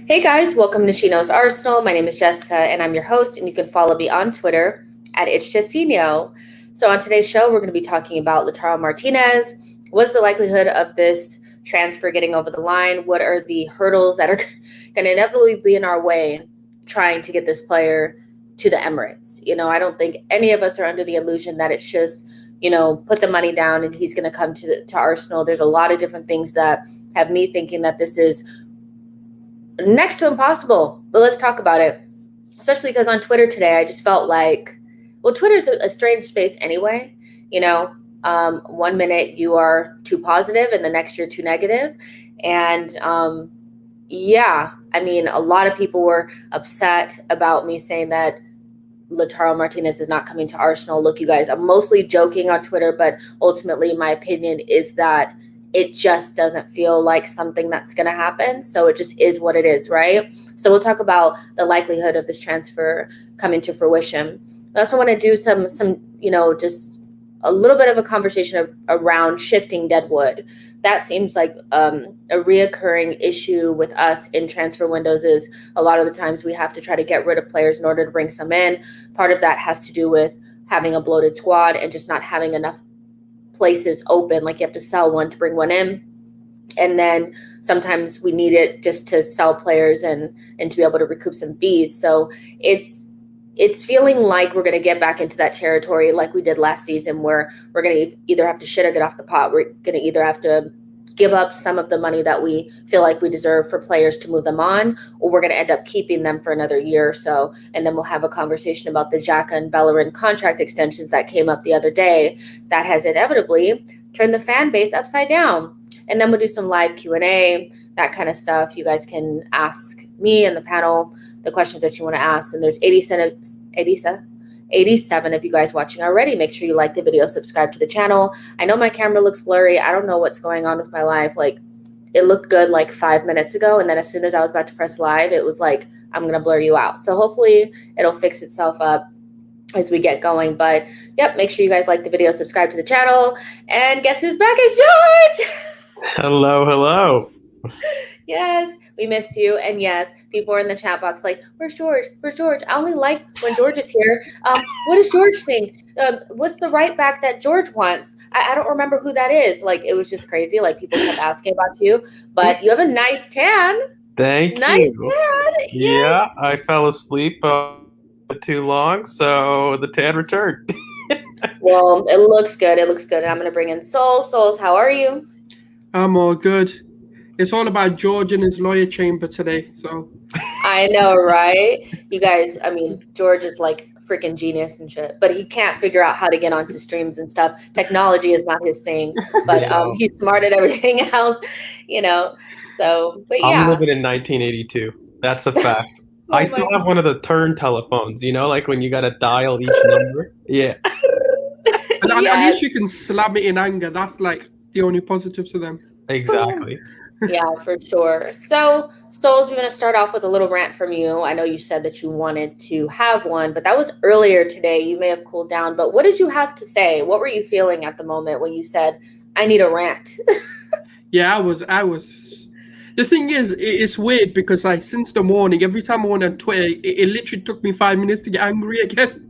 Hey guys, welcome to She Knows Arsenal. My name is Jessica and I'm your host, and you can follow me on Twitter at @It'sJustino. So on today's show, we're going to be talking about Lautaro Martinez. What's the likelihood of this transfer getting over the line? What are the hurdles that are going to inevitably be in our way trying to get this player to the Emirates? You know, I don't think any of us are under the illusion that it's just, you know, put the money down and he's going to come to Arsenal. There's a lot of different things that have me thinking that this is next to impossible, but let's talk about it. Especially because on Twitter today, I just felt like, well, Twitter's a strange space anyway. You know, 1 minute you are too positive and the next you're too negative. And yeah, I mean, a lot of people were upset about me saying that Lautaro Martinez is not coming to Arsenal. Look, you guys, I'm mostly joking on Twitter, but ultimately my opinion is that it just doesn't feel like something that's going to happen. So it just is what it is, right? So we'll talk about the likelihood of this transfer coming to fruition. I also want to do some, you know, just a little bit of a conversation around shifting Deadwood. That seems like a reoccurring issue with us in transfer windows. Is a lot of the times we have to try to get rid of players in order to bring some in. Part of that has to do with having a bloated squad and just not having enough places open. Like you have to sell one to bring one in, and then sometimes we need it just to sell players and to be able to recoup some fees. So it's feeling like we're going to get back into that territory like we did last season, where we're going to either have to shit or get off the pot. We're going to either have to give up some of the money that we feel like we deserve for players to move them on, or we're going to end up keeping them for another year or so. And then we'll have a conversation about the Xhaka and Bellerin contract extensions that came up the other day that has inevitably turned the fan base upside down. And then we'll do some live Q&A, that kind of stuff. You guys can ask me and the panel the questions that you want to ask. And there's 87 of you guys watching already. Make sure you like the video, subscribe to the channel. I know my camera looks blurry. I don't know what's going on with my live. Like, it looked good like 5 minutes ago, and then as soon as I was about to press live, it was like, I'm going to blur you out. So hopefully it'll fix itself up as we get going. But yep, make sure you guys like the video, subscribe to the channel. And guess who's back is George! Hello. Yes, we missed you. And yes, people are in the chat box like, where's George? Where's George? I only like when George is here. What does George think? What's the right back that George wants? I don't remember who that is. Like, it was just crazy. Like, people kept asking about you. But you have a nice tan. Thank nice you. Tan. Yes. Yeah, I fell asleep too long, so the tan returned. Well, it looks good. It looks good. I'm going to bring in Sulz. Sulz, how are you? I'm all good. It's all about George and his lawyer chamber today. So I know, right? You guys, I mean, George is like freaking genius and shit, but he can't figure out how to get onto streams and stuff. Technology is not his thing, but he's smart at everything else, you know. So, but yeah. I'm living in 1982. That's a fact. I still have one of the turn telephones, you know, like when you got to dial each number. Yeah. And at least you can slam it in anger. That's like the only positive to them. Exactly. Yeah, for sure. So, Souls, we're going to start off with a little rant from you. I know you said that you wanted to have one, but that was earlier today. You may have cooled down, but what did you have to say? What were you feeling at the moment when you said, I need a rant? Yeah, I was. The thing is, it's weird because like since the morning, every time I went on Twitter, it literally took me 5 minutes to get angry again.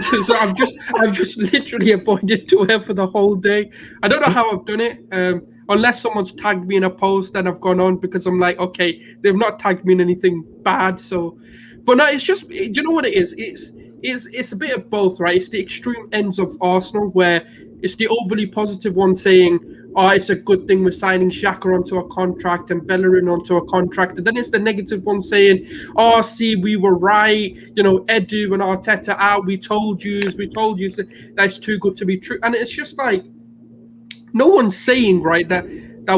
So I've just literally avoided Twitter for the whole day. I don't know how I've done it. Unless someone's tagged me in a post, then I've gone on because I'm like, okay, they've not tagged me in anything bad. So, but no, it's just, do you know what it is? It's a bit of both, right? It's the extreme ends of Arsenal where it's the overly positive one saying, oh, it's a good thing we're signing Xhaka onto a contract and Bellerin onto a contract. And then it's the negative one saying, oh, see, we were right. You know, Edu and Arteta out. We told you that's too good to be true. And it's just like, no one's saying, right, that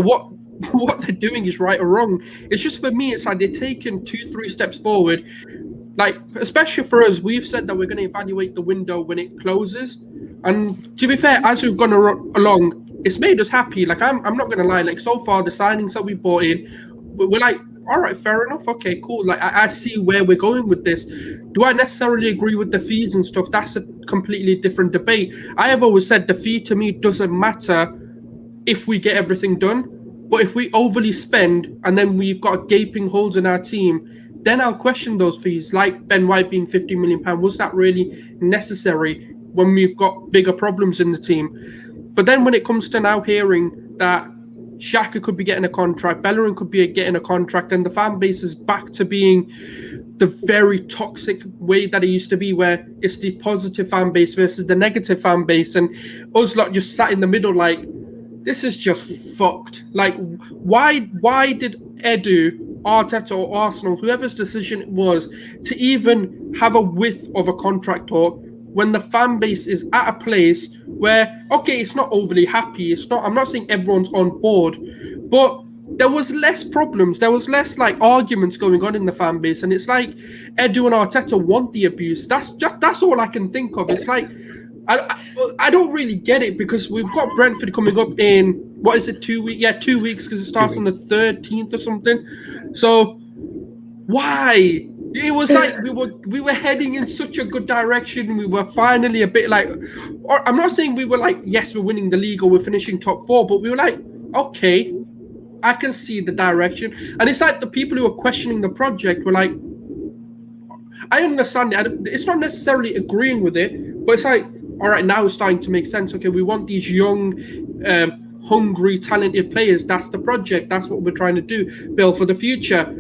what what they're doing is right or wrong. It's just for me, it's like they're taking 2-3 steps forward. Like, especially for us, we've said that we're going to evaluate the window when it closes. And to be fair, as we've gone along, it's made us happy. Like, I'm not going to lie. Like, so far, the signings that we bought in, we're like, all right, fair enough. Okay, cool. Like, I see where we're going with this. Do I necessarily agree with the fees and stuff? That's a completely different debate. I have always said the fee to me doesn't matter if we get everything done. But if we overly spend and then we've got gaping holes in our team, then I'll question those fees, like Ben White being £50 million. Was that really necessary when we've got bigger problems in the team? But then when it comes to now hearing that Xhaka could be getting a contract, Bellerin could be getting a contract, and the fan base is back to being the very toxic way that it used to be, where it's the positive fan base versus the negative fan base, and us lot just sat in the middle like, this is just fucked. Like, why did Edu, Arteta or Arsenal, whoever's decision it was, to even have a whiff of a contract talk when the fan base is at a place where, okay, it's not overly happy. I'm not saying everyone's on board, but there was less problems. There was less like arguments going on in the fan base. And it's like Edu and Arteta want the abuse. That's all I can think of. It's like, I don't really get it because we've got Brentford coming up in, what is it, 2 weeks? Yeah, 2 weeks because it starts on the 13th or something. So why? It was like we were heading in such a good direction. We were finally a bit like, or I'm not saying we were like, yes, we're winning the league or we're finishing top 4, but we were like, okay, I can see the direction. And it's like the people who are questioning the project were like, I understand it. It's not necessarily agreeing with it, but it's like, all right, now it's starting to make sense. Okay, we want these young, hungry, talented players. That's the project. That's what we're trying to do, build for the future.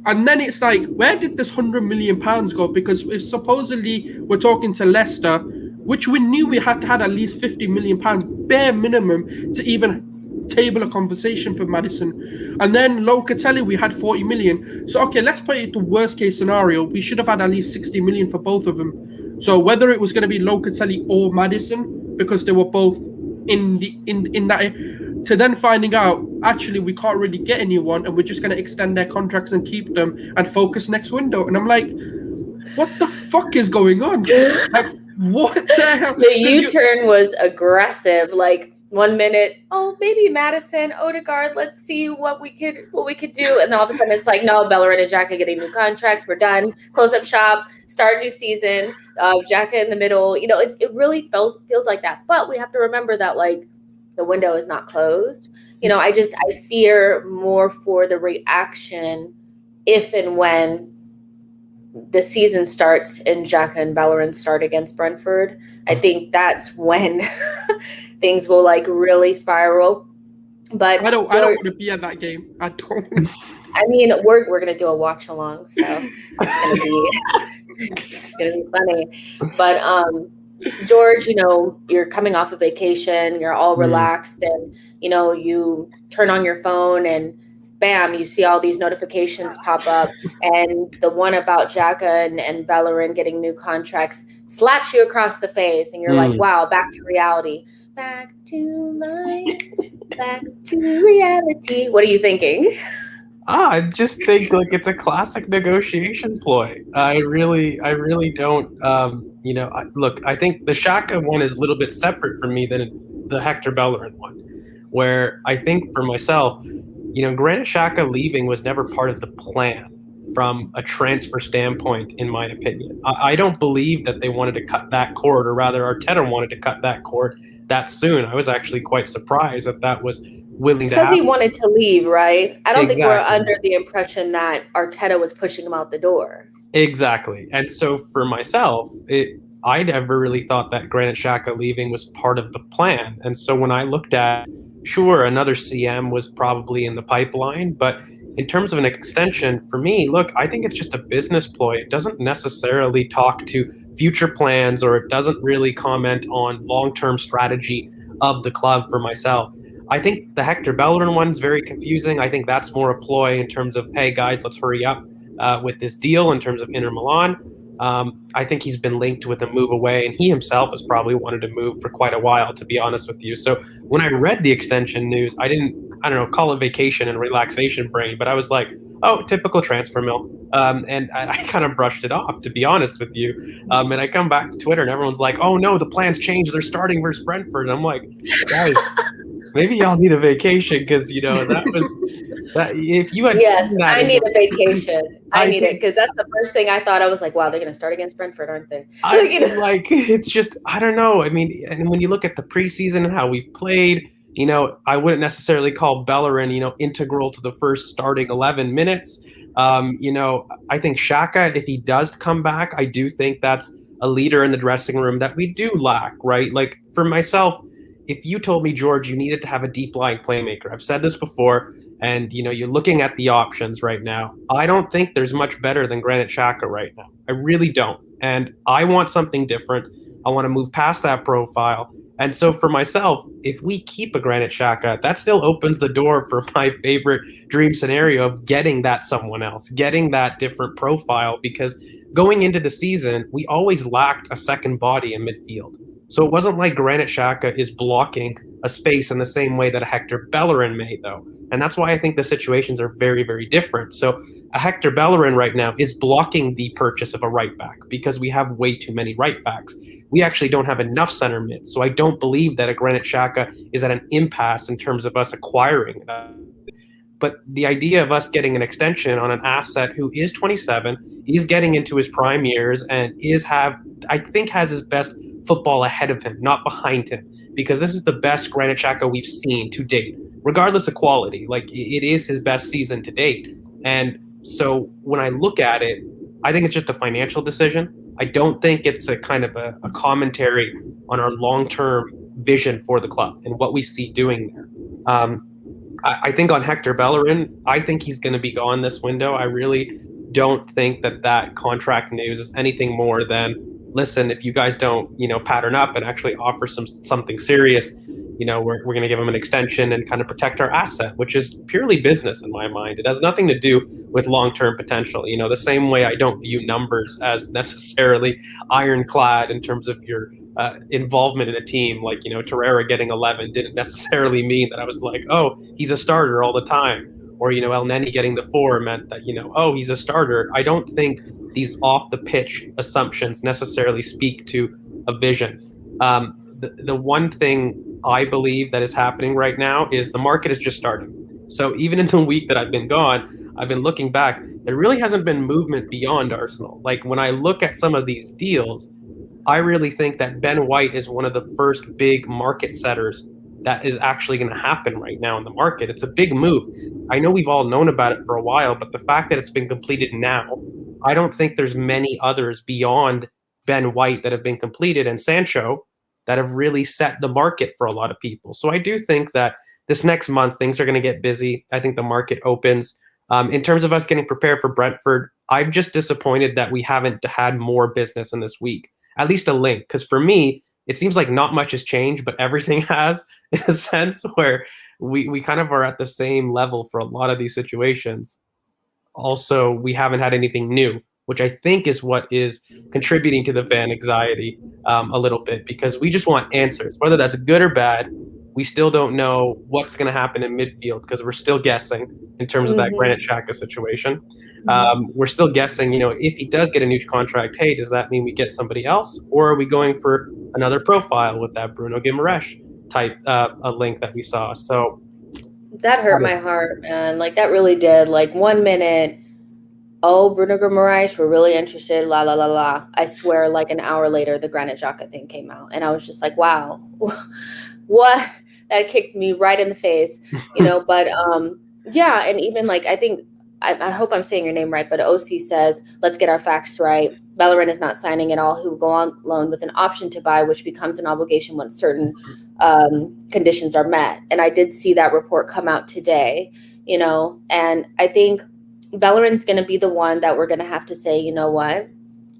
And then it's like, where did this £100 million go? Because if supposedly we're talking to Leicester, which we knew we had to have at least £50 million bare minimum to even table a conversation for Maddison. And then Locatelli, we had 40 million. So, okay, let's put it to worst case scenario. We should have had at least 60 million for both of them. So whether it was going to be Locatelli or Maddison, because they were both in that, to then finding out, actually, we can't really get anyone and we're just going to extend their contracts and keep them and focus next window. And I'm like, what the fuck is going on? Like, what the hell? The U-turn was aggressive. Like, 1 minute, oh, maybe Maddison, Odegaard, let's see what we could do. And then all of a sudden it's like, no, Bellerin and Xhaka getting new contracts. We're done. Close up shop, start a new season. Xhaka in the middle. You know, it really feels like that. But we have to remember that, like, the window is not closed. You know, I fear more for the reaction if and when the season starts and Xhaka and Bellerin start against Brentford. I think that's when things will like really spiral. But I don't want to be at that game. I don't. I mean, we're gonna do a watch along, so it's gonna be funny. But George, you know, you're coming off a vacation, you're all relaxed, and you know, you turn on your phone and bam, you see all these notifications pop up, and the one about Xhaka and Bellerin getting new contracts slaps you across the face, and you're like, wow, back to reality. Back to life, back to reality. What are you thinking? I just think like it's a classic negotiation ploy. I really don't. You know, look, I think the Xhaka one is a little bit separate from me than the Hector Bellerin one. where I think for myself, Granit Xhaka leaving was never part of the plan from a transfer standpoint, in my opinion. I don't believe that they wanted to cut that cord, or rather Arteta wanted to cut that cord that soon. I was actually quite surprised that was willing to because happen. he wanted to leave, right? I don't think we're Exactly. under the impression that Arteta was pushing him out the door. Exactly. And so for myself, I never really thought that Granit Xhaka leaving was part of the plan. And so when I looked at, sure, another CM was probably in the pipeline, but in terms of an extension, for me, look, I think it's just a business ploy. It doesn't necessarily talk to future plans, or it doesn't really comment on long-term strategy of the club for myself. I think the Hector Bellerin one's very confusing. I think that's more a ploy in terms of, hey, guys, let's hurry up with this deal in terms of Inter Milan. I think he's been linked with a move away, and he himself has probably wanted to move for quite a while, to be honest with you. So when I read the extension news, I don't know, call it vacation and relaxation brain, but I was like, oh, typical transfer mill. And I kind of brushed it off, to be honest with you. And I come back to Twitter and everyone's like, oh no, the plans changed. They're starting versus Brentford. And I'm like, guys, maybe y'all need a vacation, because that was that. If you had yes, I need a vacation. I need it, because that's the first thing I thought. I was like, wow, they're going to start against Brentford, aren't they? Like, it's just, I don't know. I mean, and when you look at the preseason and how we've played, I wouldn't necessarily call Bellerin, integral to the first starting 11 minutes. I think Xhaka, if he does come back, I do think that's a leader in the dressing room that we do lack, right? Like, for myself, if you told me, George, you needed to have a deep lying playmaker, I've said this before, and you're looking at the options right now, I don't think there's much better than Granit Xhaka right now. I really don't. And I want something different. I want to move past that profile. And so for myself, if we keep a Granit Xhaka, that still opens the door for my favorite dream scenario of getting that someone else, getting that different profile, because going into the season, we always lacked a second body in midfield. So it wasn't like Granit Xhaka is blocking a space in the same way that a Hector Bellerin may, though. And that's why I think the situations are very, very different. So a Hector Bellerin right now is blocking the purchase of a right back, because we have way too many right backs. We actually don't have enough center mids. So I don't believe that a Granit Xhaka is at an impasse in terms of us acquiring. But the idea of us getting an extension on an asset who is 27, he's getting into his prime years, and I think has his best football ahead of him, not behind him, because this is the best Granit Xhaka we've seen to date, regardless of quality. Like, it is his best season to date. And so when I look at it, I think it's just a financial decision. I don't think it's a kind of a commentary on our long-term vision for the club and what we see doing there. I think on Hector Bellerin, I think he's going to be gone this window. I really don't think that contract news is anything more than, listen, if you guys don't, pattern up and actually offer something serious, we're going to give him an extension and kind of protect our asset, which is purely business in my mind. It has nothing to do with long-term potential. The same way I don't view numbers as necessarily ironclad in terms of your involvement in a team. Like, Torreira getting 11 didn't necessarily mean that I was like, oh, he's a starter all the time. Or, El Neni getting the 4 meant that, oh, he's a starter. I don't think these off-the-pitch assumptions necessarily speak to a vision. The one thing I believe that is happening right now is the market is just starting. So even in the week that I've been gone, I've been looking back, there really hasn't been movement beyond Arsenal. Like, when I look at some of these deals, I really think that Ben White is one of the first big market setters that is actually going to happen right now in the market. It's a big move. I know we've all known about it for a while, but the fact that it's been completed now, I don't think there's many others beyond Ben White that have been completed, and Sancho, that have really set the market for a lot of people. So I do think that this next month, things are going to get busy. I think the market opens. In terms of us getting prepared for Brentford, I'm just disappointed that we haven't had more business in this week, at least a link. Because for me, it seems like not much has changed, but everything has, in a sense, where we kind of are at the same level for a lot of these situations. Also, we haven't had anything new, which I think is what is contributing to the fan anxiety a little bit, because we just want answers. Whether that's good or bad, we still don't know what's going to happen in midfield, because we're still guessing in terms of that Granit Xhaka situation. We're still guessing, if he does get a new contract, hey, does that mean we get somebody else? Or are we going for another profile with that Bruno Guimaraes? type a link that we saw. So that hurt my heart, man. Like that really did. Like 1 minute, oh, Bruno Guimaraes, we're really interested, la la la la. I swear, like an hour later, the Granit Xhaka thing came out, and I was just like, wow, what? That kicked me right in the face, you know. But yeah, and even like I think I hope I'm saying your name right, but OC says, let's get our facts right. Bellerin is not signing at all. He will go on loan with an option to buy, which becomes an obligation once certain conditions are met. And I did see that report come out today, you know, and I think Bellerin's going to be the one that we're going to have to say, you know what,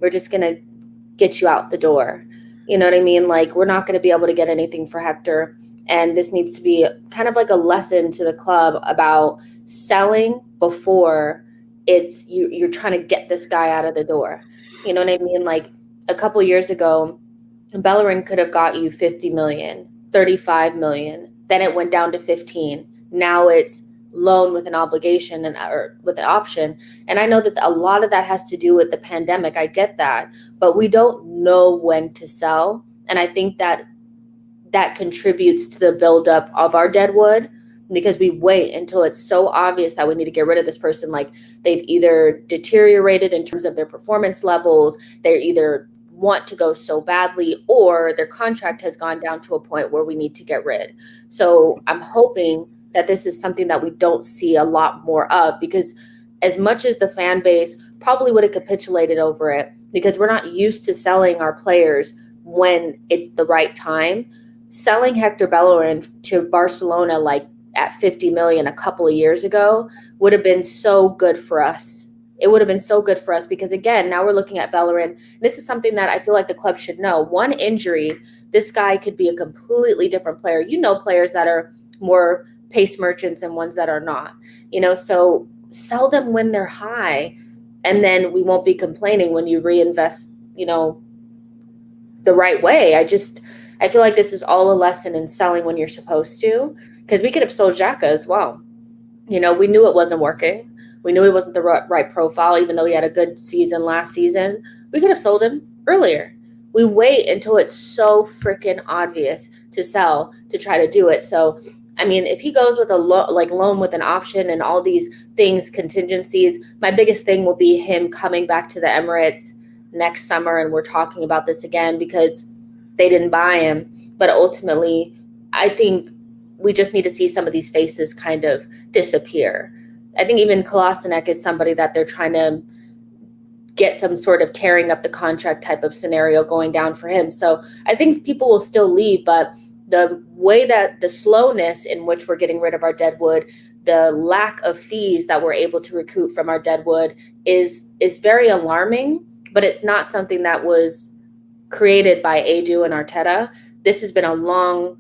we're just going to get you out the door. You know what I mean? Like, we're not going to be able to get anything for Hector. And this needs to be kind of like a lesson to the club about selling before it's you're trying to get this guy out of the door. You know what I mean? Like a couple of years ago, Bellerin could have got you 50 million, 35 million. Then it went down to 15. Now it's loan with an obligation or with an option. And I know that a lot of that has to do with the pandemic. I get that, but we don't know when to sell. And I think that contributes to the buildup of our Deadwood, because we wait until it's so obvious that we need to get rid of this person. Like they've either deteriorated in terms of their performance levels, they either want to go so badly, or their contract has gone down to a point where we need to get rid. So I'm hoping that this is something that we don't see a lot more of, because as much as the fan base probably would have capitulated over it, because we're not used to selling our players when it's the right time. Selling Hector Bellerin to Barcelona like at 50 million a couple of years ago would have been so good for us. It would have been so good for us because, again, now we're looking at Bellerin. This is something that I feel like the club should know. One injury, this guy could be a completely different player. You know, players that are more pace merchants and ones that are not, you know, so sell them when they're high, and then we won't be complaining when you reinvest, you know, the right way. I feel like this is all a lesson in selling when you're supposed to, because we could have sold Xhaka as well. You know, we knew it wasn't working. We knew he wasn't the right profile, even though he had a good season last season. We could have sold him earlier. We wait until it's so freaking obvious to sell to try to do it. So, I mean, if he goes with a loan with an option and all these things, contingencies, my biggest thing will be him coming back to the Emirates next summer. And we're talking about this again because they didn't buy him. But ultimately, I think we just need to see some of these faces kind of disappear. I think even Kolasinac is somebody that they're trying to get some sort of tearing up the contract type of scenario going down for him. So I think people will still leave, but the way that the slowness in which we're getting rid of our Deadwood, the lack of fees that we're able to recoup from our Deadwood is very alarming, but it's not something that was created by Edu and Arteta. This has been a long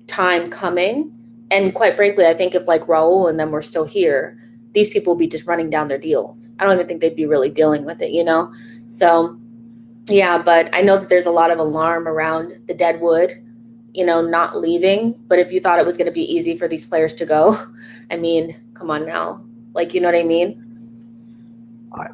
time coming. And quite frankly, I think if like Raul and them were still here, these people would be just running down their deals. I don't even think they'd be really dealing with it, you know? So, yeah, but I know that there's a lot of alarm around the Deadwood, you know, not leaving. But if you thought it was going to be easy for these players to go, I mean, come on now. Like, you know what I mean?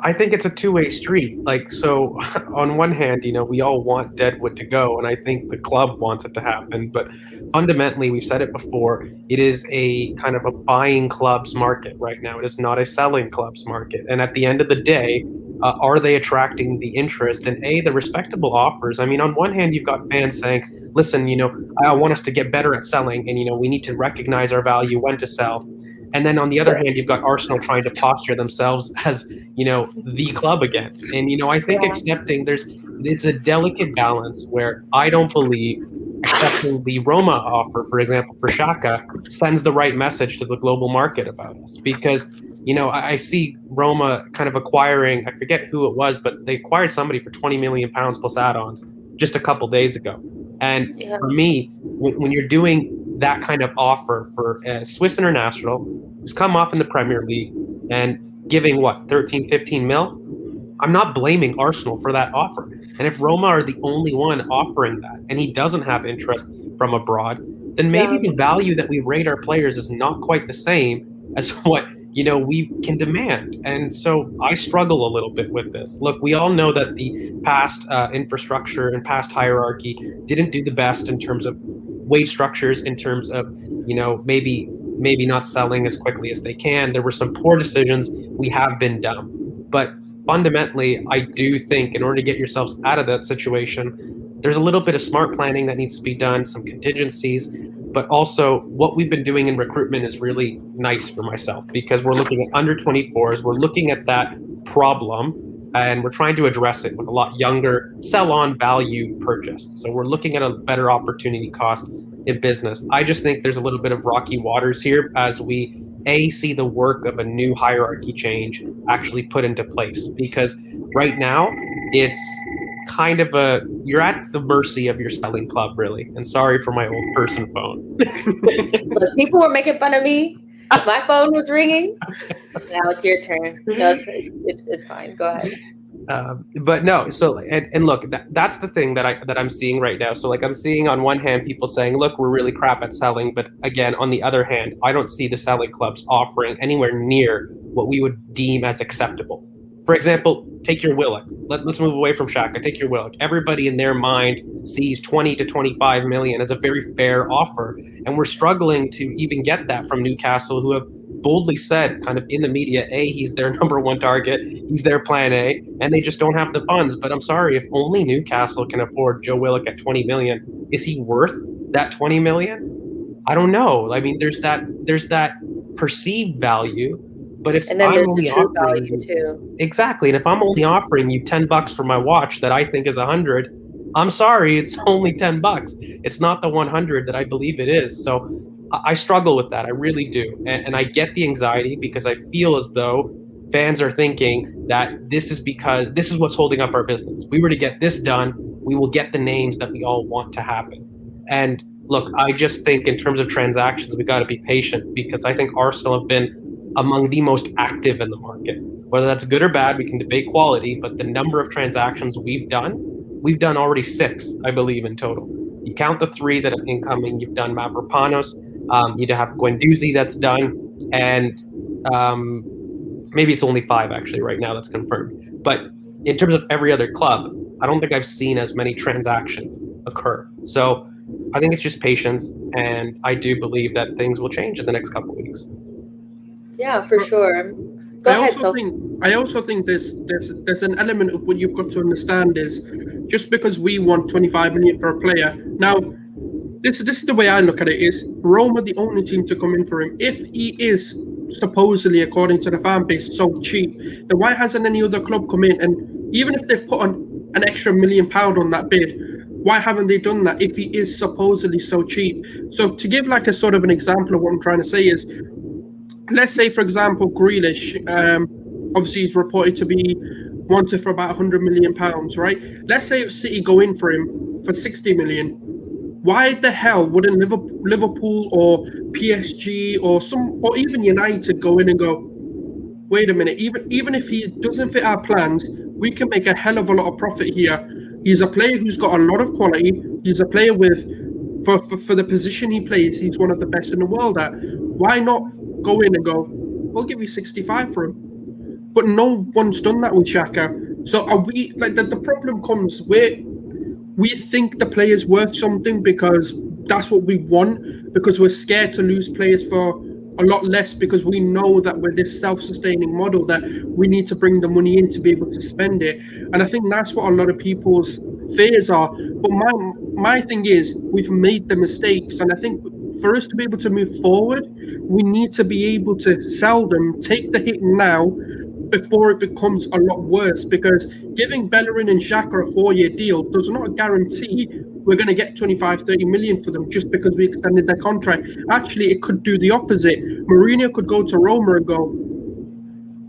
I think it's a two-way street. Like, so on one hand, you know, we all want Deadwood to go, and I think the club wants it to happen. But fundamentally, we've said it before, it is a kind of a buying clubs market right now. It is not a selling clubs market. And at the end of the day, are they attracting the interest and the respectable offers? I mean, on one hand, you've got fans saying, listen, you know, I want us to get better at selling, and, you know, we need to recognize our value when to sell. And then on the other hand, you've got Arsenal trying to posture themselves as, you know, the club again. And, you know, I think accepting it's a delicate balance where I don't believe accepting the Roma offer, for example, for Xhaka sends the right message to the global market about us. Because, you know, I see Roma kind of acquiring, I forget who it was, but they acquired somebody for £20 million plus add-ons just a couple days ago. And for me, when you're doing that kind of offer for a Swiss international who's come off in the Premier League and giving, 13, 15 mil? I'm not blaming Arsenal for that offer. And if Roma are the only one offering that and he doesn't have interest from abroad, then maybe the value that we rate our players is not quite the same as what, you know, we can demand. And so I struggle a little bit with this. Look, we all know that the past infrastructure and past hierarchy didn't do the best in terms of wage structures in terms of, maybe not selling as quickly as they can. There were some poor decisions. We have been dumb. But fundamentally, I do think in order to get yourselves out of that situation, there's a little bit of smart planning that needs to be done, some contingencies, but also what we've been doing in recruitment is really nice for myself because we're looking at under 24s. We're looking at that problem and we're trying to address it with a lot younger sell-on value purchased. So we're looking at a better opportunity cost in business. I just think there's a little bit of rocky waters here as we see the work of a new hierarchy change actually put into place, because right now it's kind of you're at the mercy of your selling club, really. And sorry for my old person phone. Look, people were making fun of me. My phone was ringing. Now it's your turn. No, it's fine. Go ahead. But no, so and look, that's the thing that I'm seeing right now. So like I'm seeing on one hand people saying, look, we're really crap at selling, but again, on the other hand, I don't see the selling clubs offering anywhere near what we would deem as acceptable. For example, take your Willock. Let's move away from Shaka. Take your Willock. Everybody in their mind sees 20 to 25 million as a very fair offer, and we're struggling to even get that from Newcastle, who have boldly said kind of in the media, he's their number one target, he's their plan A, and they just don't have the funds. But I'm sorry, if only Newcastle can afford Joe Willock at 20 million, is he worth that 20 million? I don't know. I mean, there's that perceived value, but if and then I'm there's only the true offering value too. Exactly, and if I'm only offering you $10 for my watch that I think is 100, I'm sorry, it's only $10. It's not the 100 that I believe it is. So I struggle with that. I really do. And I get the anxiety because I feel as though fans are thinking that this is what's holding up our business. We were to get this done, we will get the names that we all want to happen. And look, I just think in terms of transactions, we got to be patient because I think Arsenal have been among the most active in the market. Whether that's good or bad, we can debate quality, but the number of transactions we've done already 6, I believe, in total. You count the 3 that are incoming, you've done Mavropanos, you have Guendouzi that's done, and maybe it's only 5 actually right now that's confirmed. But in terms of every other club, I don't think I've seen as many transactions occur. So I think it's just patience, and I do believe that things will change in the next couple of weeks. Yeah, for sure. Go ahead, Sulz. I also think there's an element of what you've got to understand is just because we want 25 million for a player. Now, this is the way I look at it, is Rome are the only team to come in for him. If he is supposedly, according to the fan base, so cheap, then why hasn't any other club come in? And even if they put on an extra £1 million on that bid, why haven't they done that if he is supposedly so cheap? So to give like a sort of an example of what I'm trying to say is, let's say, for example, Grealish, obviously he's reported to be wanted for about £100 million, right? Let's say if City go in for him for 60 million. Why the hell wouldn't Liverpool or PSG or even United go in and go, wait a minute, even if he doesn't fit our plans, we can make a hell of a lot of profit here. He's a player who's got a lot of quality. He's a player for the position he plays, he's one of the best in the world at. Why not go in and go, we'll give you 65 for him? But no one's done that with Xhaka. So are we, like, the problem comes where we think the player's worth something because that's what we want, because we're scared to lose players for a lot less, because we know that we're this self-sustaining model that we need to bring the money in to be able to spend it. And I think that's what a lot of people's fears are. But my thing is, we've made the mistakes, and I think for us to be able to move forward, we need to be able to sell them, take the hit now before it becomes a lot worse, because giving Bellerin and Xhaka a 4-year deal does not guarantee we're going to get 25, 30 million for them just because we extended their contract. Actually, it could do the opposite. Mourinho could go to Roma and go,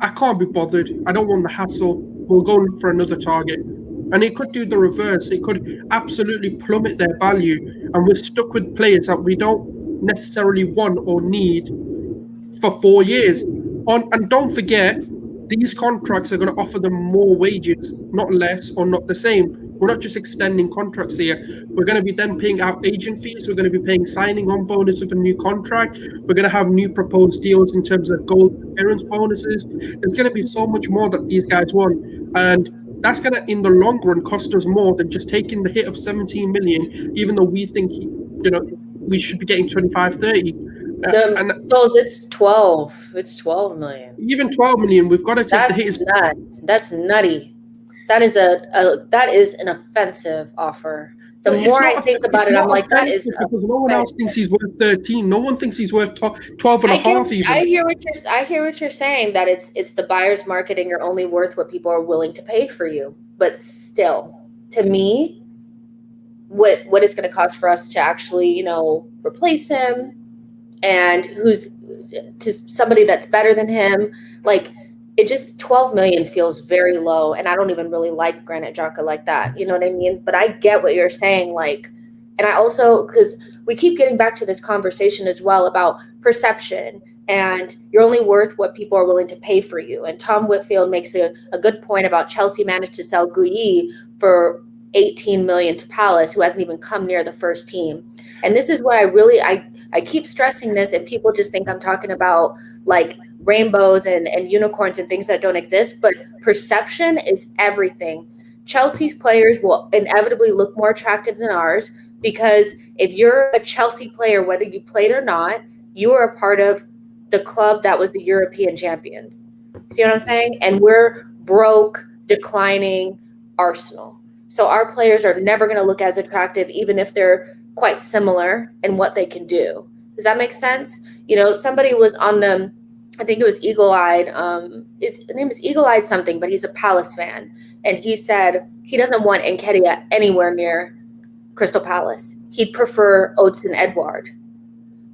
I can't be bothered. I don't want the hassle. We'll go look for another target. And it could do the reverse. It could absolutely plummet their value. And we're stuck with players that we don't necessarily want or need for 4 years. And don't forget, these contracts are going to offer them more wages, not less or not the same. We're not just extending contracts here. We're going to be then paying out agent fees. We're going to be paying signing on bonus of a new contract. We're going to have new proposed deals in terms of goal appearance bonuses. There's going to be so much more that these guys want. And that's going to, in the long run, cost us more than just taking the hit of 17 million, even though we think, we should be getting 25, 30. And Sulz, it's 12. It's 12 million. even 12 million, we've got to take the That's hit. nuts. That's nutty. That is that is an offensive offer. The But more I think about it, I'm like, that is because no one else thinks he's worth 13. No one thinks he's worth 12 and a half even. I hear what you're saying, that it's the buyer's market and you're only worth what people are willing to pay for you. But still, to me, what it's going to cost for us to actually, replace him, and who's to somebody that's better than him, like, it just 12 million feels very low, and I don't even really like Granit Xhaka like that. You know what I mean? But I get what you're saying, like, and I also, because we keep getting back to this conversation as well about perception, and you're only worth what people are willing to pay for you. And Tom Whitfield makes a good point about Chelsea managed to sell Guyi for 18 million to Palace, who hasn't even come near the first team. And this is what I keep stressing this, and people just think I'm talking about like rainbows and unicorns and things that don't exist, but perception is everything. Chelsea's players will inevitably look more attractive than ours, because if you're a Chelsea player, whether you played or not, you are a part of the club that was the European champions. See what I'm saying? And we're broke, declining Arsenal. So our players are never going to look as attractive, even if they're quite similar in what they can do. Does that make sense? Somebody was on the, I think it was Eagle-Eyed. His name is Eagle-Eyed something, but he's a Palace fan. And he said he doesn't want Nketiah anywhere near Crystal Palace. He'd prefer Oates and Edouard.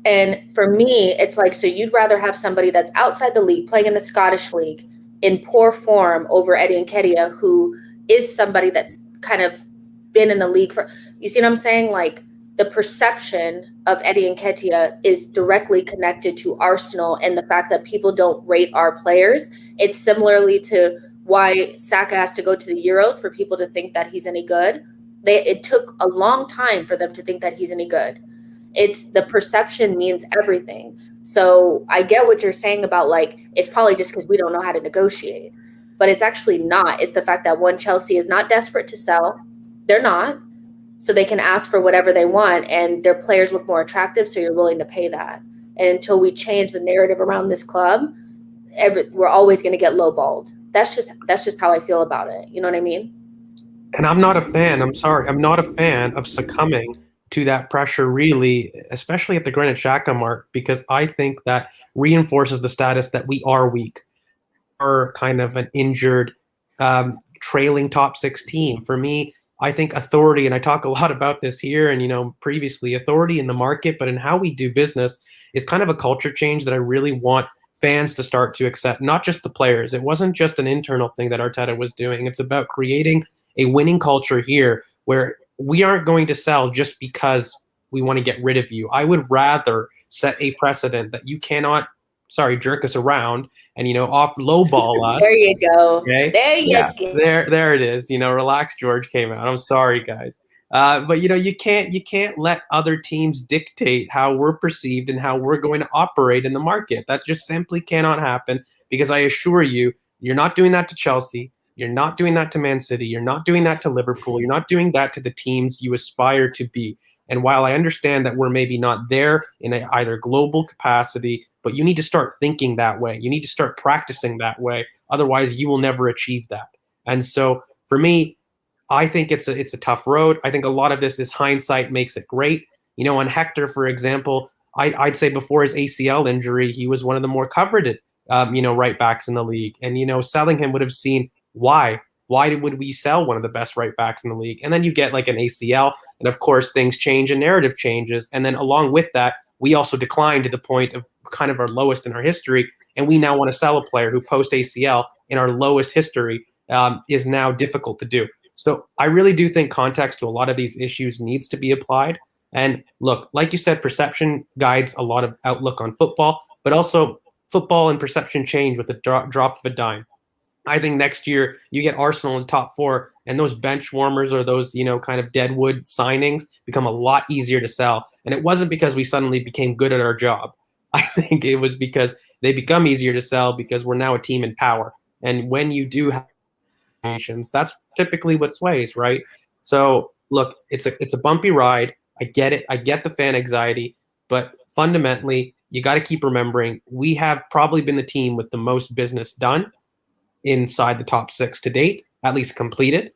And for me, it's like, so you'd rather have somebody that's outside the league, playing in the Scottish league, in poor form, over Eddie Nketiah, who is somebody that's kind of been in the league for, you see what I'm saying? Like, the perception of Eddie Nketiah is directly connected to Arsenal and the fact that people don't rate our players. It's similarly to why Saka has to go to the Euros for people to think that he's any good. It took a long time for them to think that he's any good. It's the perception means everything. So I get what you're saying about, like, it's probably just because we don't know how to negotiate, but it's actually not. It's the fact that, one, Chelsea is not desperate to sell. They're not. So they can ask for whatever they want, and their players look more attractive, so you're willing to pay that. And until we change the narrative around this club, we're always going to get lowballed. That's just how I feel about it. You know what I mean? And I'm not a fan. I'm sorry. I'm not a fan of succumbing to that pressure, really, especially at the Granit Xhaka mark, because I think that reinforces the status that we are weak, or kind of an injured, trailing top six team. For me, I think authority, and I talk a lot about this here and, previously, authority in the market, but in how we do business is kind of a culture change that I really want fans to start to accept, not just the players. It wasn't just an internal thing that Arteta was doing. It's about creating a winning culture here where we aren't going to sell just because we want to get rid of you. I would rather set a precedent that you cannot, jerk us around and, off lowball us. There you go. Okay? There you go. There it is. Relax, George came out. I'm sorry, guys. But you can't let other teams dictate how we're perceived and how we're going to operate in the market. That just simply cannot happen, because I assure you, you're not doing that to Chelsea. You're not doing that to Man City. You're not doing that to Liverpool. You're not doing that to the teams you aspire to be. And while I understand that we're maybe not there in either global capacity, but you need to start thinking that way. You need to start practicing that way. Otherwise, you will never achieve that. And so for me, I think it's a tough road. I think a lot of this is hindsight makes it great. On Hector, for example, I'd say before his ACL injury, he was one of the more coveted, right backs in the league. And, selling him would have seen why. Why would we sell one of the best right backs in the league? And then you get like an ACL, and of course things change and narrative changes. And then along with that, we also decline to the point of kind of our lowest in our history. And we now want to sell a player who post ACL in our lowest history is now difficult to do. So I really do think context to a lot of these issues needs to be applied. And look, like you said, perception guides a lot of outlook on football, but also football and perception change with the drop of a dime. I think next year you get Arsenal in the top four, and those bench warmers or those, kind of Deadwood signings become a lot easier to sell. And it wasn't because we suddenly became good at our job. I think it was because they become easier to sell because we're now a team in power. And when you do have nations, that's typically what sways, right? So look, it's a bumpy ride. I get it. I get the fan anxiety, but fundamentally, you got to keep remembering we have probably been the team with the most business done inside the top 6 to date, at least completed.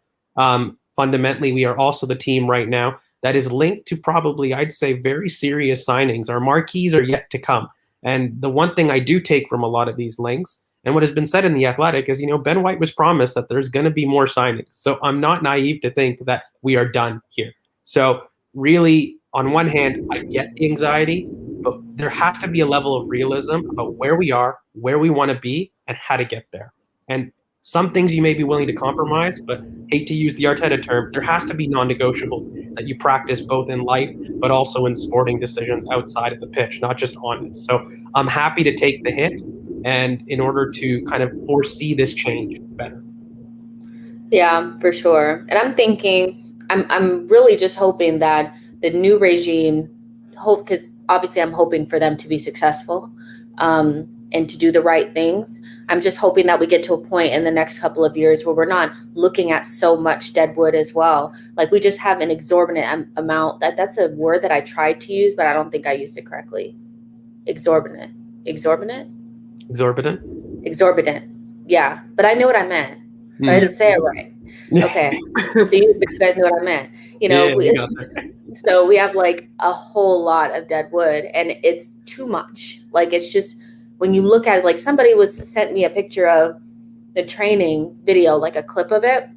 Fundamentally, we are also the team right now that is linked to probably, I'd say, very serious signings. Our marquees are yet to come. And the one thing I do take from a lot of these links, and what has been said in The Athletic, is, Ben White was promised that there's going to be more signings. So I'm not naive to think that we are done here. So really, on one hand, I get the anxiety, but there has to be a level of realism about where we are, where we want to be, and how to get there. And some things you may be willing to compromise, but hate to use the Arteta term, there has to be non-negotiables that you practice both in life, but also in sporting decisions outside of the pitch, not just on it. So I'm happy to take the hit, and in order to kind of foresee this change better. Yeah, for sure. And I'm thinking, I'm really just hoping that the new regime, because obviously I'm hoping for them to be successful and to do the right things. I'm just hoping that we get to a point in the next couple of years where we're not looking at so much Deadwood as well. Like, we just have an exorbitant amount. That's a word that I tried to use, but I don't think I used it correctly. Exorbitant. Yeah, but I knew what I meant. But I didn't say it right. Okay. But you guys knew what I meant. So we have like a whole lot of Deadwood, and it's too much. Like, it's just, when you look at it, like, somebody sent me a picture of the training video, like a clip of it.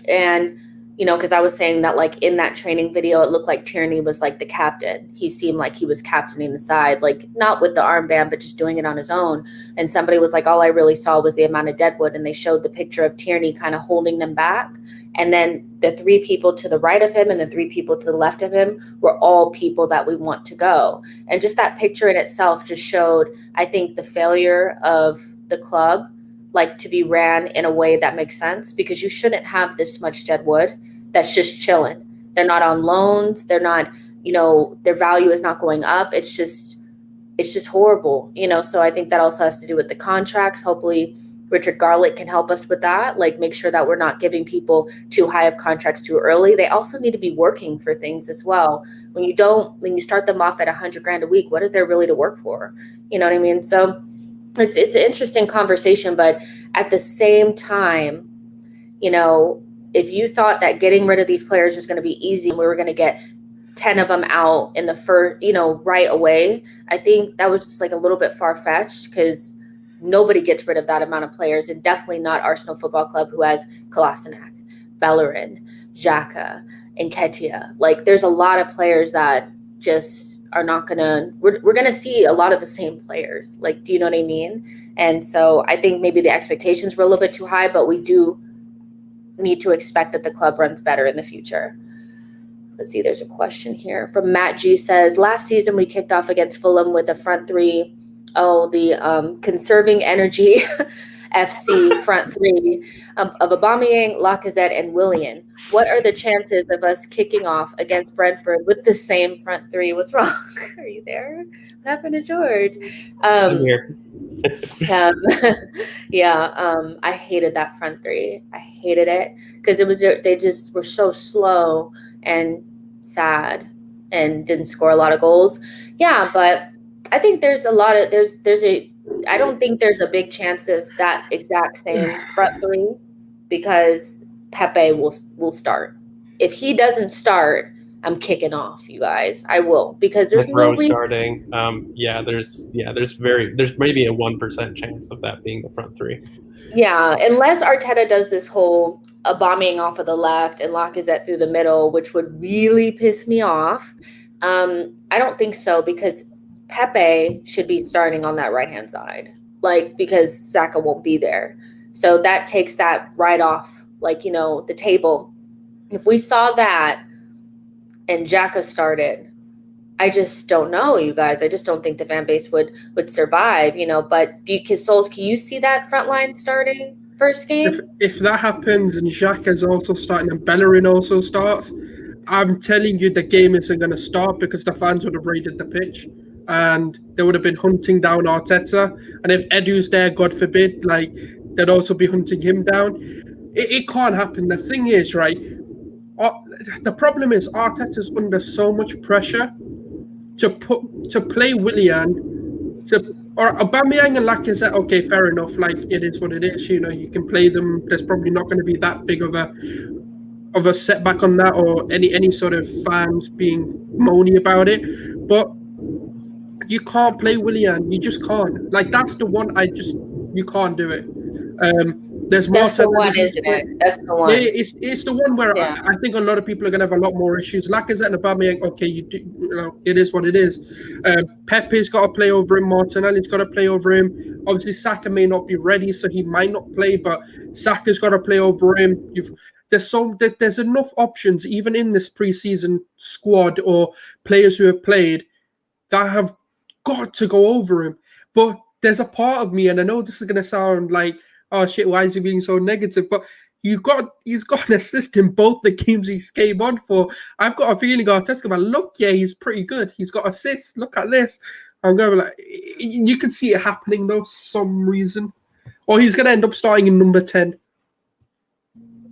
And, because I was saying that, like, in that training video, it looked like Tierney was like the captain. He seemed like he was captaining the side, like, not with the armband, but just doing it on his own. And somebody was like, all I really saw was the amount of Deadwood. And they showed the picture of Tierney kind of holding them back. And then the 3 people to the right of him and the 3 people to the left of him were all people that we want to go. And just that picture in itself just showed, I think, the failure of the club, like, to be ran in a way that makes sense, because you shouldn't have this much Deadwood that's just chilling. They're not on loans. They're not, their value is not going up. It's just horrible, So I think that also has to do with the contracts. Hopefully Richard Garlick can help us with that, like, make sure that we're not giving people too high of contracts too early. They also need to be working for things as well. When you start them off at $100,000 a week, what is there really to work for? You know what I mean? So it's an interesting conversation, but at the same time, if you thought that getting rid of these players was going to be easy and we were going to get 10 of them out in the first, right away, I think that was just like a little bit far-fetched, because nobody gets rid of that amount of players, and definitely not Arsenal Football Club, who has Kolasinac, Bellerin, Xhaka, and Nketiah. Like, there's a lot of players that just are not gonna. We're gonna see a lot of the same players. Like, do you know what I mean? And so I think maybe the expectations were a little bit too high, but we do need to expect that the club runs better in the future. Let's see. There's a question here from Matt G. Says, last season we kicked off against Fulham with a front 3. Oh, the conserving energy FC front 3 of Aubameyang, Lacazette, and Willian. What are the chances of us kicking off against Brentford with the same front 3? What's wrong? Are you there? What happened to George? I'm here. I hated that front 3. I hated it because they just were so slow and sad and didn't score a lot of goals. Yeah, but I think there's a lot of I don't think there's a big chance of that exact same front 3, because Pepe will start. If he doesn't start, I'm kicking off, you guys. I will, because there's no reason. Starting. There's maybe a 1% chance of that being the front 3. Yeah, unless Arteta does this whole Aubameyang off of the left and Lacazette through the middle, which would really piss me off. I don't think so, because Pepe should be starting on that right-hand side, because Saka won't be there. So that takes that right off, the table. If we saw that and Xhaka started, I just don't know, you guys. I just don't think the fan base would survive, But Sulz, can you see that front line starting first game? If that happens and Xhaka's also starting and Bellerin also starts, I'm telling you the game isn't going to start, because the fans would have raided the pitch. And they would have been hunting down Arteta. And if Edu's there, God forbid, they'd also be hunting him down. It can't happen. The thing is, right, the problem is Arteta's under so much pressure to play Willian, or Aubameyang and Lacazette. Okay, fair enough. Like, it is what it is. You know, you can play them. There's probably not going to be that big of a setback on that, or any sort of fans being moany about it. But you can't play Willian. You just can't. Like, that's the one. You can't do it. There's more. That's the one, isn't it? That's the one. Yeah, it's the one where Yeah. I think a lot of people are gonna have a lot more issues. Lacazette and Aubameyang, okay, you know, it is what it is. Pepe's got to play over him. Martinelli's got to play over him. Obviously, Saka may not be ready, so he might not play. But Saka's got to play over him. There's enough options even in this preseason squad or players who have played that have got to go over him. But there's a part of me, and I know this is gonna sound like, oh shit, why is he being so negative? But he's got an assist in both the games he came on for. I've got a feeling Arteta's going, look, yeah, he's pretty good. He's got assists. Look at this. I'm going to be like, you can see it happening though, some reason. Or he's going to end up starting in number 10.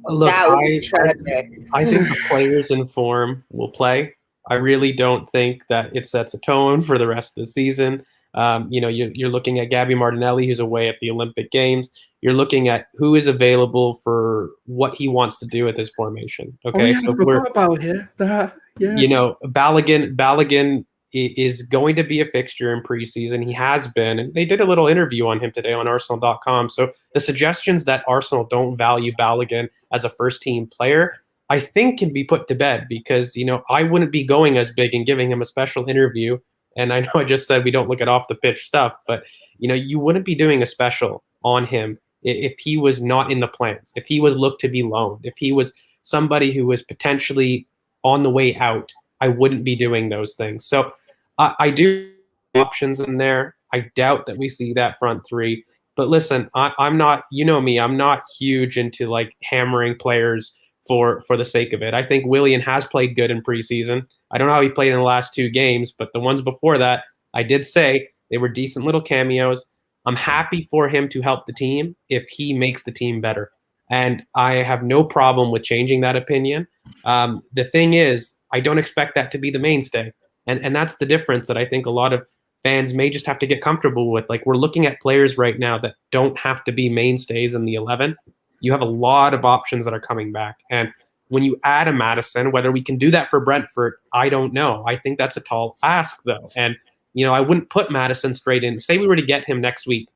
Look, That would be tragic. I think the players in form will play. I really don't think that it sets a tone for the rest of the season. You're looking at Gabby Martinelli, who's away at the Olympic Games. You're looking at who is available for what he wants to do with his formation. Okay, so forgot about here. Yeah. You know, Balogun is going to be a fixture in preseason. He has been, and they did a little interview on him today on Arsenal.com. So the suggestions that Arsenal don't value Balogun as a first-team player, I think, can be put to bed, because, you know, I wouldn't be going as big and giving him a special interview. And I know I just said we don't look at off-the-pitch stuff, but, you know, you wouldn't be doing a special on him if he was not in the plans, if he was looked to be loaned, if he was somebody who was potentially on the way out. I wouldn't be doing those things. So I do have options in there. I doubt that we see that front three. But listen, I'm not, you know me, I'm not huge into like hammering players for the sake of it. I think Willian has played good in preseason. I don't know how he played in the last two games, but the ones before that, I did say they were decent little cameos. I'm happy for him to help the team if he makes the team better. And I have no problem with changing that opinion. The thing is, I don't expect that to be the mainstay. And that's the difference that I think a lot of fans may just have to get comfortable with. Like, we're looking at players right now that don't have to be mainstays in the 11. You have a lot of options that are coming back. And when you add a Maddison, whether we can do that for Brentford, I don't know. I think that's a tall ask, though. And, you know, I wouldn't put Maddison straight in. Say we were to get him next week,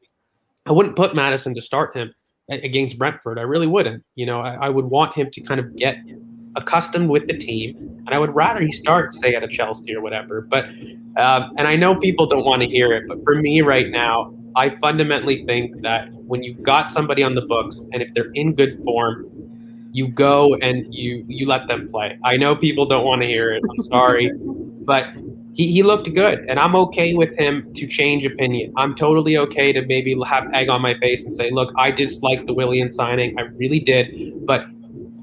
I wouldn't put Maddison to start him against Brentford. I really wouldn't. You know, I would want him to kind of get accustomed with the team, and I would rather he start, say, at a Chelsea or whatever. But and I know people don't want to hear it, but for me right now, I fundamentally think that when you've got somebody on the books, and if they're in good form, you go and you let them play. I know people don't want to hear it. I'm sorry, but he looked good, and I'm okay with him to change opinion. I'm totally okay to maybe have egg on my face and say, look, I dislike the Willian signing. I really did. But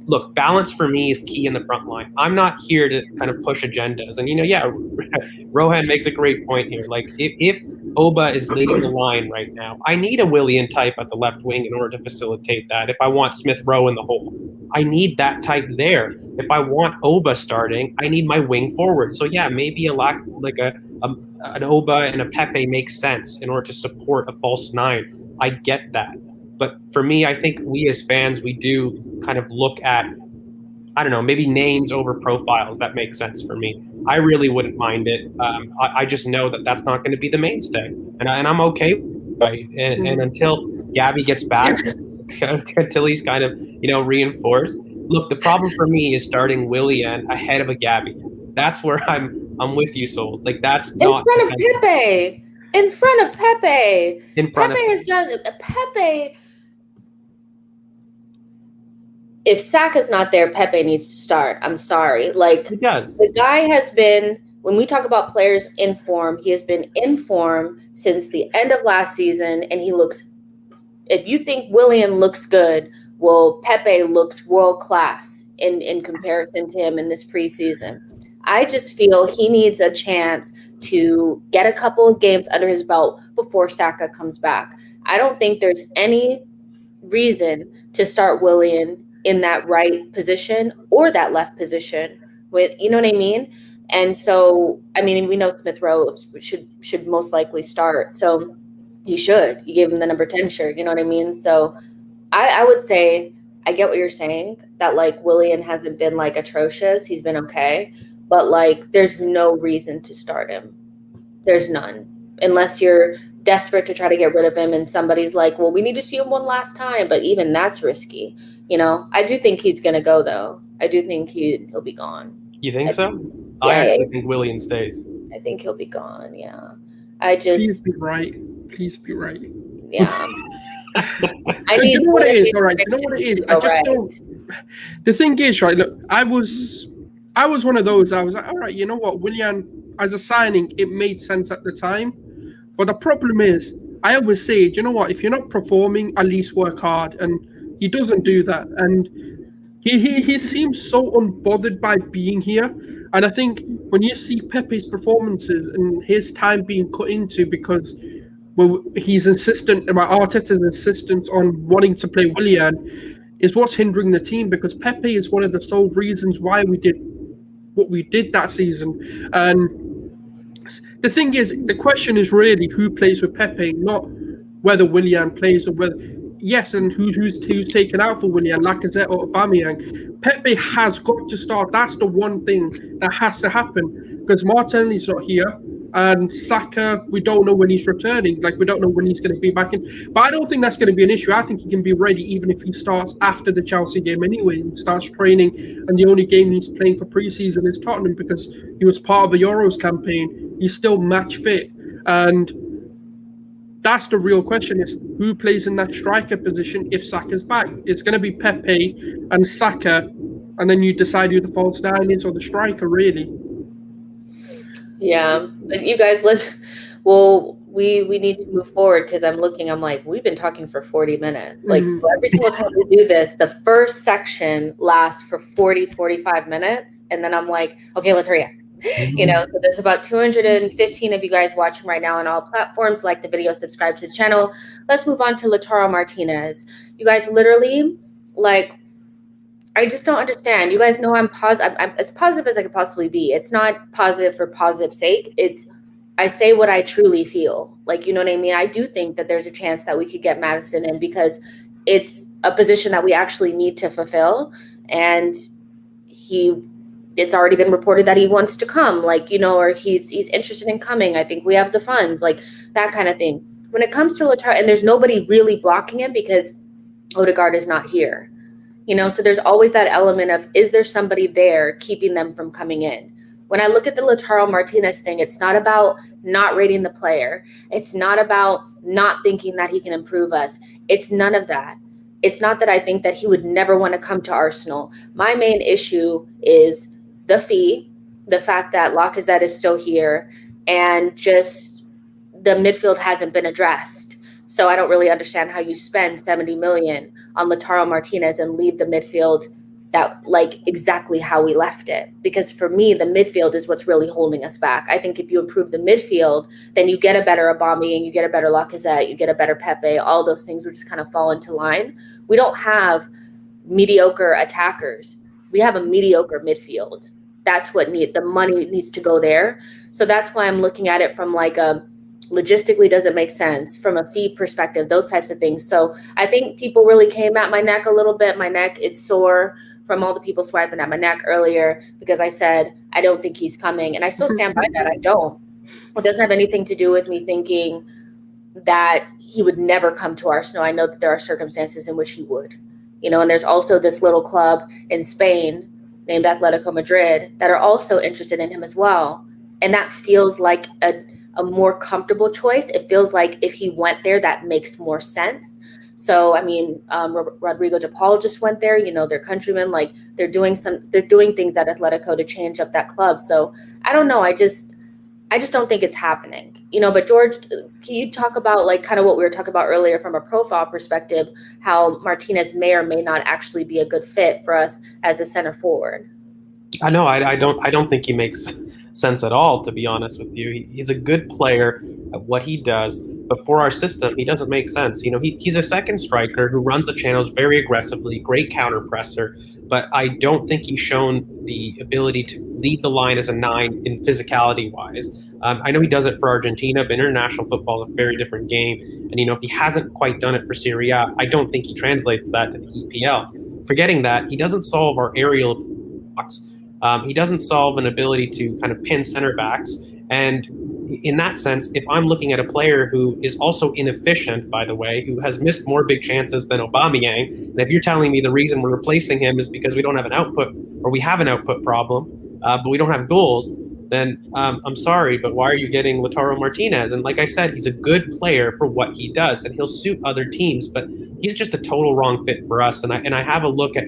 look, balance for me is key in the front line. I'm not here to kind of push agendas. And, you know, yeah, Rohan makes a great point here. Like, if Oba is leading the line right now, I need a Willian type at the left wing in order to facilitate that. If I want Smith Rowe in the hole, I need that type there. If I want Oba starting, I need my wing forward. So yeah, maybe an Oba and a Pepe makes sense in order to support a false nine. I get that. But for me, I think we as fans, we do kind of look at, I don't know, maybe names over profiles. That makes sense for me. I really wouldn't mind it. I just know that that's not going to be the mainstay. And I'm okay with it. And until Gabby gets back, until he's kind of, you know, reinforced. Look, the problem for me is starting Willian ahead of a Gabby. That's where I'm with you, Sulz. Like, that's not in front of Pepe. In front of Pepe. Pepe has done Pepe. If Saka's not there, Pepe needs to start. I'm sorry. Like, he does. The guy has been, when we talk about players in form, he has been in form since the end of last season, and he looks, if you think Willian looks good, well, Pepe looks world-class in comparison to him in this preseason. I just feel he needs a chance to get a couple of games under his belt before Saka comes back. I don't think there's any reason to start Willian in that right position or that left position. With, you know what I mean? And so, I mean, we know Smith Rowe should most likely start. So he should. You gave him the number 10 shirt. You know what I mean? So I would say, I get what you're saying, that like Willian hasn't been like atrocious. He's been okay. But like, there's no reason to start him. There's none. Unless you're desperate to try to get rid of him and somebody's like, well, we need to see him one last time. But even that's risky. You know, I do think he's going to go, though. I do think he'll be gone. You think so? Yeah, I actually think Willian stays. I think he'll be gone, yeah. Please be right. Please be right. Yeah. You know what it is, all right? You know what it is? I just don't. The thing is, right, look, I was one of those, I was like, all right, you know what, Willian, as a signing, it made sense at the time. But the problem is, I always say, you know what, if you're not performing, at least work hard. And he doesn't do that. And he seems so unbothered by being here. And I think when you see Pepe's performances and his time being cut into because he's insistent, Arteta's insistence on wanting to play Willian is what's hindering the team, because Pepe is one of the sole reasons why we did what we did that season. And the thing is, the question is really who plays with Pepe, not whether Willian plays or whether... Yes, and who's taken out for Willian, Lacazette or Aubameyang. Pepe has got to start. That's the one thing that has to happen, because Martinelli's not here, and Saka, we don't know when he's returning. Like, we don't know when he's going to be back in. But I don't think that's going to be an issue. I think he can be ready even if he starts after the Chelsea game anyway, and starts training, and the only game he's playing for pre-season is Tottenham because he was part of the Euros campaign. He's still match fit, and that's the real question, is who plays in that striker position if Saka's back. It's going to be Pepe and Saka, and then you decide who the false nine is or the striker, really. Yeah, but you guys, we need to move forward, because I'm like, we've been talking for 40 minutes. Like, every single time we do this, the first section lasts for 45 minutes, and then I'm like, okay, let's hurry up. You know, so there's about 215 of you guys watching right now on all platforms. Like the video, subscribe to the channel. Let's move on to Lautaro Martinez. You guys literally, like, I just don't understand. You guys know I'm as positive as I could possibly be. It's not positive for positive sake. I say what I truly feel. Like, you know what I mean? I do think that there's a chance that we could get Maddison in, because it's a position that we actually need to fulfill. And it's already been reported that he wants to come, like, you know, or he's interested in coming. I think we have the funds, like that kind of thing. When it comes to Lautaro, and there's nobody really blocking him because Odegaard is not here, you know, so there's always that element of, is there somebody there keeping them from coming in? When I look at the Lautaro Martinez thing, it's not about not rating the player. It's not about not thinking that he can improve us. It's none of that. It's not that I think that he would never want to come to Arsenal. My main issue is the fee, the fact that Lacazette is still here, and just the midfield hasn't been addressed. So I don't really understand how you spend 70 million on Lautaro Martinez and leave the midfield that, like, exactly how we left it. Because for me, the midfield is what's really holding us back. I think if you improve the midfield, then you get a better Aubameyang, you get a better Lacazette, you get a better Pepe. All those things would just kind of fall into line. We don't have mediocre attackers. We have a mediocre midfield. That's what the money needs to go there. So that's why I'm looking at it from like a logistically, does it make sense from a fee perspective, those types of things. So I think people really came at my neck a little bit. My neck is sore from all the people swiping at my neck earlier because I said, I don't think he's coming. And I still stand by that. I don't. It doesn't have anything to do with me thinking that he would never come to Arsenal. I know that there are circumstances in which he would. You know, and there's also this little club in Spain named Atletico Madrid that are also interested in him as well. And that feels like a more comfortable choice. It feels like if he went there, that makes more sense. So, I mean, Rodrigo de Paul just went there, you know, their countrymen, like they're doing things at Atletico to change up that club. So I don't know. I just don't think it's happening, you know. But George, can you talk about like kind of what we were talking about earlier from a profile perspective, how Martinez may or may not actually be a good fit for us as a center forward? I know. I don't think he makes sense at all, to be honest with you. He's a good player at what he does, but for our system, he doesn't make sense. He's a second striker who runs the channels very aggressively, great counter presser, but I don't think he's shown the ability to lead the line as a 9 in physicality wise. I know he does it for Argentina, but international football is a very different game. And, if he hasn't quite done it for Serie A, I don't think he translates that to the EPL. Forgetting that, he doesn't solve our aerial blocks. He doesn't solve an ability to kind of pin center backs. And in that sense, if I'm looking at a player who is also inefficient, by the way, who has missed more big chances than Aubameyang, and if you're telling me the reason we're replacing him is because we don't have an output, or we have an output problem, but we don't have goals, then I'm sorry, but why are you getting Lautaro Martinez? And like I said, he's a good player for what he does, and he'll suit other teams, but he's just a total wrong fit for us. And I have a look at,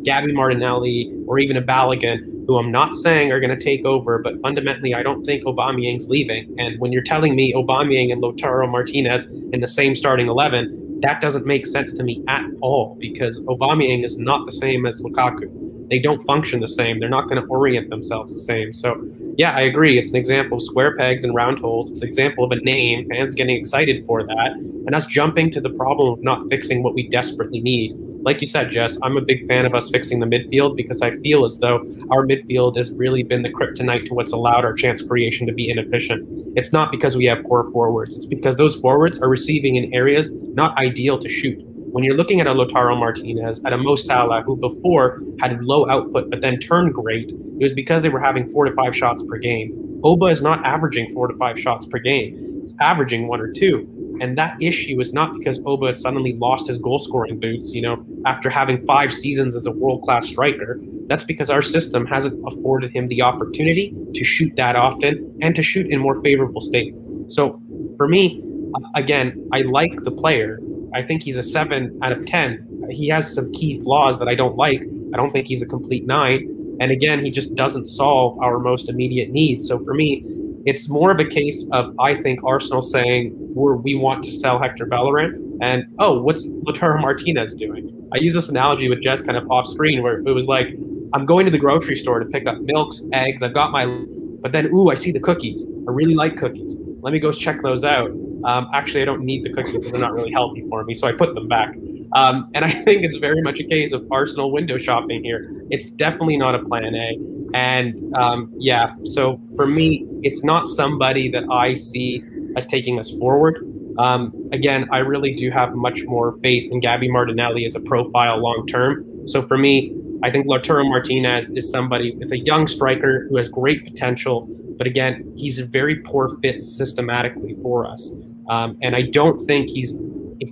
Gabby Martinelli or even a Balogun, who I'm not saying are going to take over, but fundamentally, I don't think Aubameyang's leaving. And when you're telling me Aubameyang and Lautaro Martinez in the same starting 11, that doesn't make sense to me at all, because Aubameyang is not the same as Lukaku. They don't function the same. They're not going to orient themselves the same. So, yeah, I agree. It's an example of square pegs and round holes. It's an example of a name, fans getting excited for that, and us jumping to the problem of not fixing what we desperately need. Like you said, Jess, I'm a big fan of us fixing the midfield, because I feel as though our midfield has really been the kryptonite to what's allowed our chance creation to be inefficient. It's not because we have poor forwards. It's because those forwards are receiving in areas not ideal to shoot. When you're looking at a Lautaro Martinez, at a Mo Salah, who before had low output but then turned great, it was because they were having 4 to 5 shots per game. Oba is not averaging 4 to 5 shots per game. It's averaging 1 or 2. And that issue is not because Oba suddenly lost his goal-scoring boots, after having 5 seasons as a world-class striker. That's because our system hasn't afforded him the opportunity to shoot that often and to shoot in more favorable states. So for me, again, I like the player. I think he's a 7 out of 10. He has some key flaws that I don't like. I don't think he's a complete 9. And again, he just doesn't solve our most immediate needs. So for me, it's more of a case of, I think, Arsenal saying, we want to sell Hector Bellerin. And, what's Lautaro Martinez doing? I use this analogy with Jess kind of off screen, where it was like, I'm going to the grocery store to pick up milks, eggs. I've got but then, I see the cookies. I really like cookies. Let me go check those out. Actually, I don't need the cookies because they're not really healthy for me, so I put them back. And I think it's very much a case of Arsenal window shopping here. It's definitely not a plan A. And so for me, it's not somebody that I see as taking us forward. Again, I really do have much more faith in Gabby Martinelli as a profile long term. So for me, I think Lautaro Martinez is somebody with a young striker who has great potential, but again, he's a very poor fit systematically for us. And I don't think he's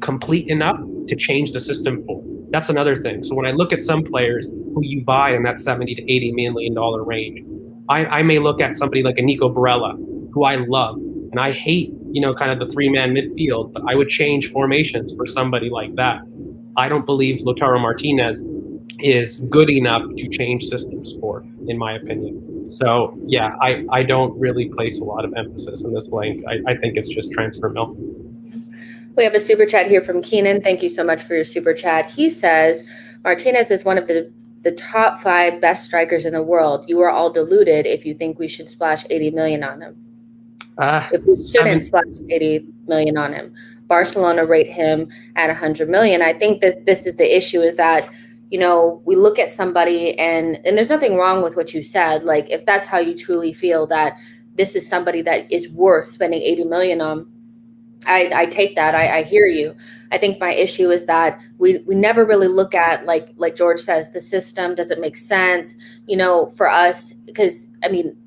complete enough to change the system for. That's another thing. So when I look at some players who you buy in that $70 to $80 million range, I may look at somebody like a Nico Barella, who I love, and I hate, kind of the 3-man midfield, but I would change formations for somebody like that. I don't believe Lautaro Martinez is good enough to change systems for, in my opinion. So, yeah, I don't really place a lot of emphasis on this link. I think it's just transfer mill. We have a super chat here from Keenan. Thank you so much for your super chat. He says, Martinez is one of the top 5 best strikers in the world. You are all deluded if you think we should splash 80 million on him. If we shouldn't splash 80 million on him. Barcelona rate him at 100 million. I think this is the issue, is that, we look at somebody and there's nothing wrong with what you said. Like, if that's how you truly feel that this is somebody that is worth spending 80 million on, I take that. I hear you. I think my issue is that we never really look at, like George says, the system doesn't make sense, for us, because,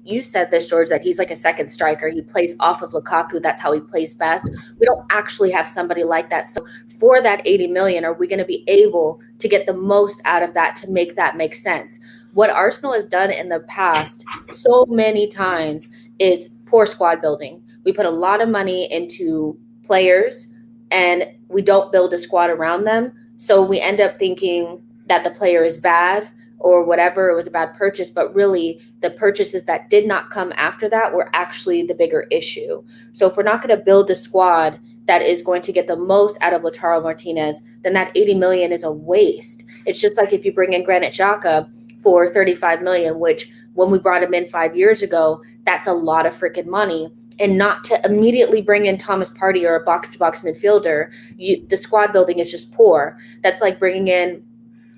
you said this, George, that he's like a second striker. He plays off of Lukaku. That's how he plays best. We don't actually have somebody like that. So for that 80 million, are we going to be able to get the most out of that to make that make sense? What Arsenal has done in the past so many times is poor squad building. We put a lot of money into players and we don't build a squad around them. So we end up thinking that the player is bad or whatever, it was a bad purchase, but really the purchases that did not come after that were actually the bigger issue. So if we're not going to build a squad that is going to get the most out of Lautaro Martinez, then that 80 million is a waste. It's just like if you bring in Granit Xhaka for 35 million, which when we brought him in 5 years ago, that's a lot of freaking money. And not to immediately bring in Thomas Partey or a box-to-box midfielder, the squad building is just poor. That's like bringing in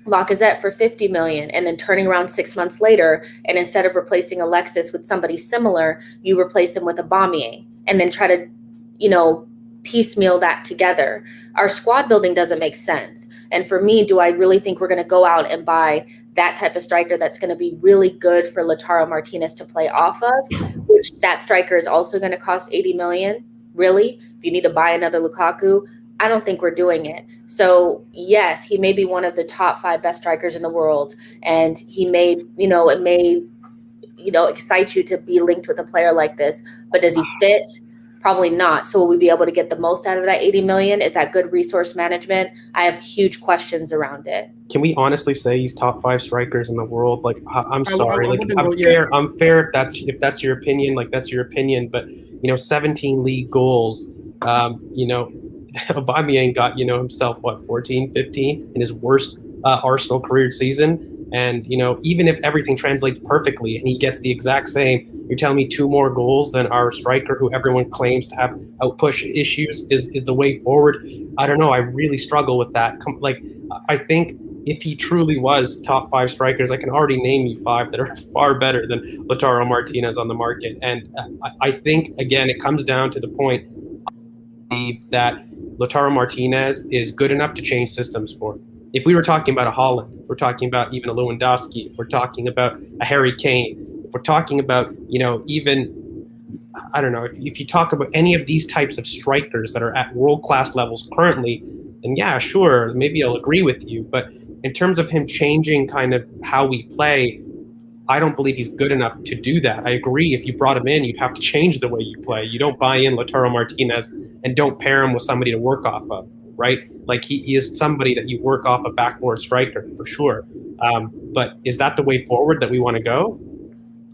Lacazette for 50 million and then turning around 6 months later, and instead of replacing Alexis with somebody similar, you replace him with Aubameyang and then try to, piecemeal that together. Our squad building doesn't make sense. And for me, do I really think we're going to go out and buy that type of striker that's going to be really good for Lautaro Martinez to play off of, which that striker is also going to cost 80 million? Really? If you need to buy another Lukaku, I don't think we're doing it. So yes, he may be one of the top 5 best strikers in the world, and he may, it may, excite you to be linked with a player like this, but does he fit? Probably not. So will we be able to get the most out of that 80 million? Is that good resource management? I have huge questions around it. Can we honestly say he's top 5 strikers in the world? Like, I'm sorry. I'm fair if that's your opinion. Like, that's your opinion. But 17 league goals. Aubameyang got himself 14, 15 in his worst Arsenal career season. And even if everything translates perfectly and he gets the exact same, you're telling me 2 more goals than our striker, who everyone claims to have outpush issues, is the way forward? I don't know. I really struggle with that. I think if he truly was top 5 strikers, I can already name you 5 that are far better than Lautaro Martinez on the market. And I think, again, it comes down to the point that Lautaro Martinez is good enough to change systems for. If we were talking about a Haaland, if we're talking about even a Lewandowski, if we're talking about a Harry Kane, if we're talking about, even, I don't know, if you talk about any of these types of strikers that are at world-class levels currently, then yeah, sure, maybe I'll agree with you. But in terms of him changing kind of how we play, I don't believe he's good enough to do that. I agree, if you brought him in, you'd have to change the way you play. You don't buy in Lautaro Martinez and don't pair him with somebody to work off of, right? Like, he is somebody that you work off a backboard striker for sure. But is that the way forward that we want to go?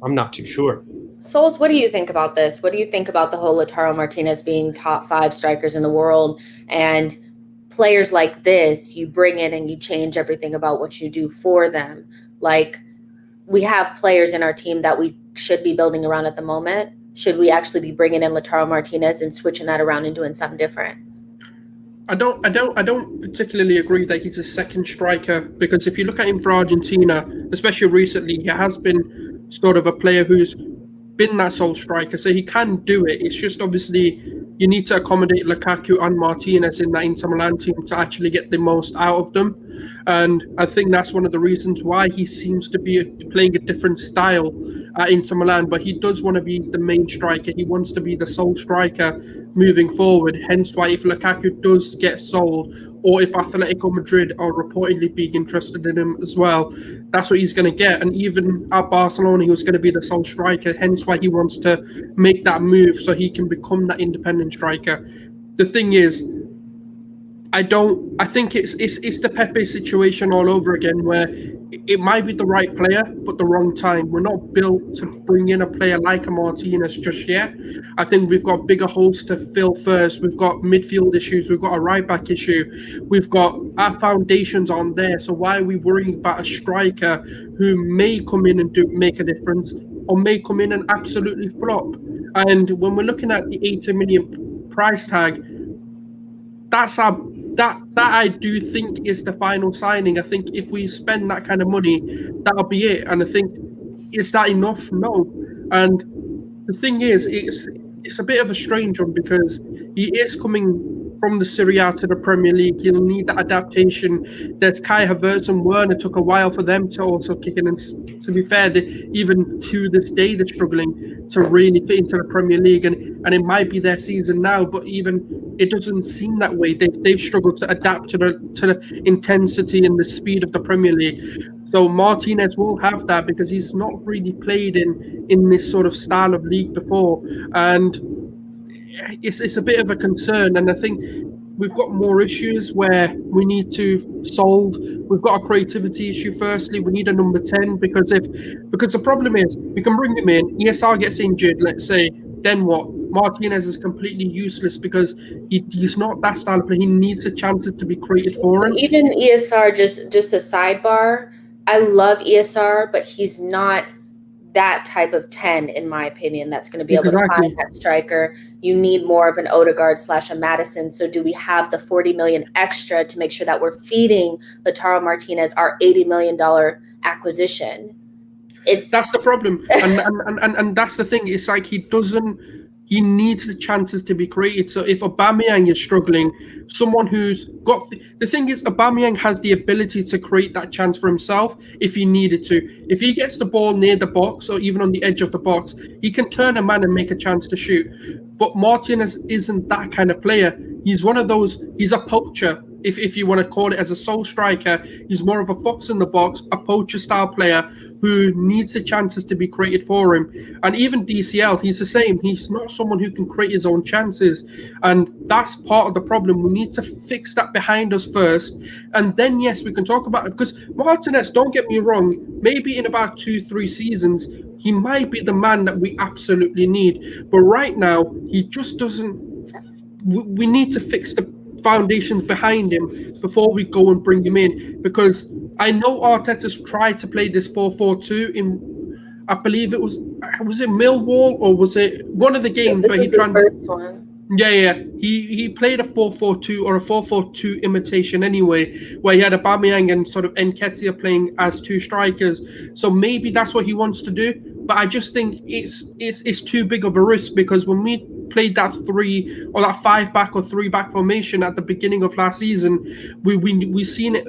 I'm not too sure. Sulz, what do you think about this? What do you think about the whole Lautaro Martinez being top 5 strikers in the world, and players like this, you bring in and you change everything about what you do for them? Like, we have players in our team that we should be building around at the moment. Should we actually be bringing in Lautaro Martinez and switching that around and doing something different? I don't particularly agree that he's a second striker, because if you look at him for Argentina, especially recently, he has been sort of a player who's been that sole striker, so he can do it. It's just obviously you need to accommodate Lukaku and Martinez in that Inter Milan team to actually get the most out of them. And I think that's one of the reasons why he seems to be playing a different style at Inter Milan. But he does want to be the main striker. He wants to be the sole striker moving forward. Hence why if Lukaku does get sold, or if Atletico Madrid are reportedly being interested in him as well, that's what he's going to get. And even at Barcelona, he was going to be the sole striker. Hence why he wants to make that move so he can become that independent striker. The thing is, I think it's the Pepe situation all over again, where it might be the right player, but the wrong time. We're not built to bring in a player like a Martinez just yet. I think we've got bigger holes to fill first. We've got midfield issues. We've got a right back issue. We've got our foundations on there. So why are we worrying about a striker who may come in and make a difference, or may come in and absolutely flop? And when we're looking at the 80 million price tag, that I do think is the final signing. I think if we spend that kind of money, that'll be it. And I think, is that enough? No. And the thing is, it's a bit of a strange one, because he is coming from the Serie A to the Premier League. He'll need that adaptation. There's Kai Havertz and Werner. Took a while for them to also kick in. And to be fair, even to this day, they're struggling to really fit into the Premier League. And it might be their season now, but even it doesn't seem that way. They've struggled to adapt to the intensity and the speed of the Premier League. So Martinez will have that, because he's not really played in this sort of style of league before. And it's a bit of a concern, and I think we've got more issues where we need to solve. We've got a creativity issue. Firstly, we need a number 10, because the problem is, we can bring him in, ESR gets injured, let's say, then what? Martinez is completely useless, because he's not that style of player. He needs the chances to be created for him. Even ESR, just a sidebar, I love ESR, but he's not that type of 10, in my opinion, that's going to be able to Exactly. find that striker. You need more of an Odegaard / a Maddison. So do we have the $40 million extra to make sure that we're feeding Lautaro Martinez our $80 million acquisition? That's the problem, and that's the thing. It's like he needs the chances to be created. So if Aubameyang is struggling, someone who's got the thing is Aubameyang has the ability to create that chance for himself if he needed to. If he gets the ball near the box or even on the edge of the box, he can turn a man and make a chance to shoot. But Martinez isn't that kind of player. He's one of those. He's a poacher. If you want to call it, as a sole striker, he's more of a fox in the box, a poacher style player who needs the chances to be created for him. And even DCL, he's the same. He's not someone who can create his own chances. And that's part of the problem. We need to fix that behind us first. And then, yes, we can talk about it. Because Martinez, don't get me wrong, maybe in about 2-3 seasons, he might be the man that we absolutely need. But right now, he just doesn't. We need to fix the foundations behind him before we go and bring him in, because I know Arteta's tried to play this 4-4-2 in, I believe it was it Millwall or was it one of the games where he first one. Yeah. He played a 4-4-2 or a 4-4-2 imitation anyway, where he had Aubameyang and sort of Nketiah playing as two strikers. So maybe that's what he wants to do. But I just think it's too big of a risk, because when we played that 3 or that 5-back or 3-back formation at the beginning of last season, we seen it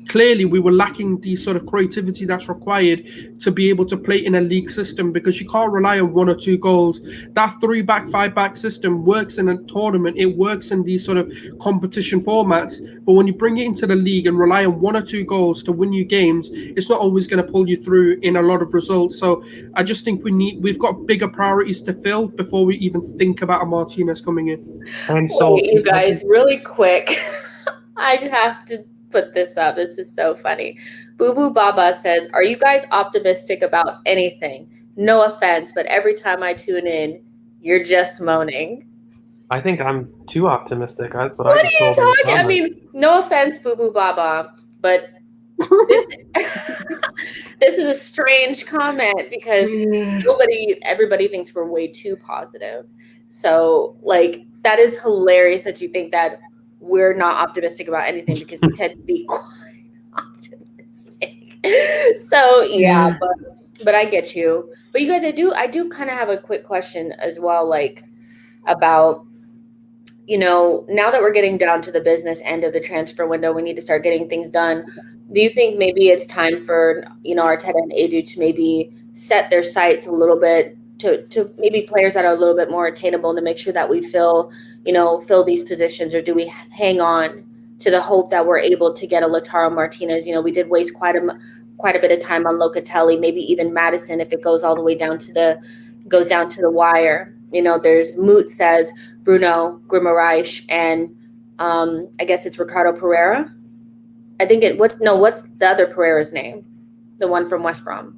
clearly. We were lacking the sort of creativity that's required to be able to play in a league system, because you can't rely on 1 or 2 goals. That 3-back, 5-back system works in a tournament. It works in these sort of competition formats. But when you bring it into the league and rely on 1 or 2 goals to win you games, it's not always going to pull you through in a lot of results. So I just think we've got bigger priorities to fill before we even think about a Martinez coming in. And so, wait, you guys, really quick, I have to put this up. This is so funny. Boo Boo Baba says, "Are you guys optimistic about anything? No offense, but every time I tune in, you're just moaning." I think I'm too optimistic. That's what What I are just you told in the talking? I comments. mean, no offense, Boo Boo Baba, but this is a strange comment, because everybody thinks we're way too positive. So, like, that is hilarious that you think that we're not optimistic about anything, because we tend to be quite optimistic. So yeah, but I get you. But you guys, I do kind of have a quick question as well, like, about, now that we're getting down to the business end of the transfer window, we need to start getting things done. Do you think maybe it's time for, Arteta and Edu to maybe set their sights a little bit to maybe players that are a little bit more attainable, to make sure that we fill these positions? Or do we hang on to the hope that we're able to get a Lautaro Martinez? We did waste quite a bit of time on Locatelli, maybe even Maddison, if it goes all the way down to the wire. There's Moot says Bruno Guimaraes, and I guess it's Ricardo Pereira. I think what's the other Pereira's name? The one from West Brom.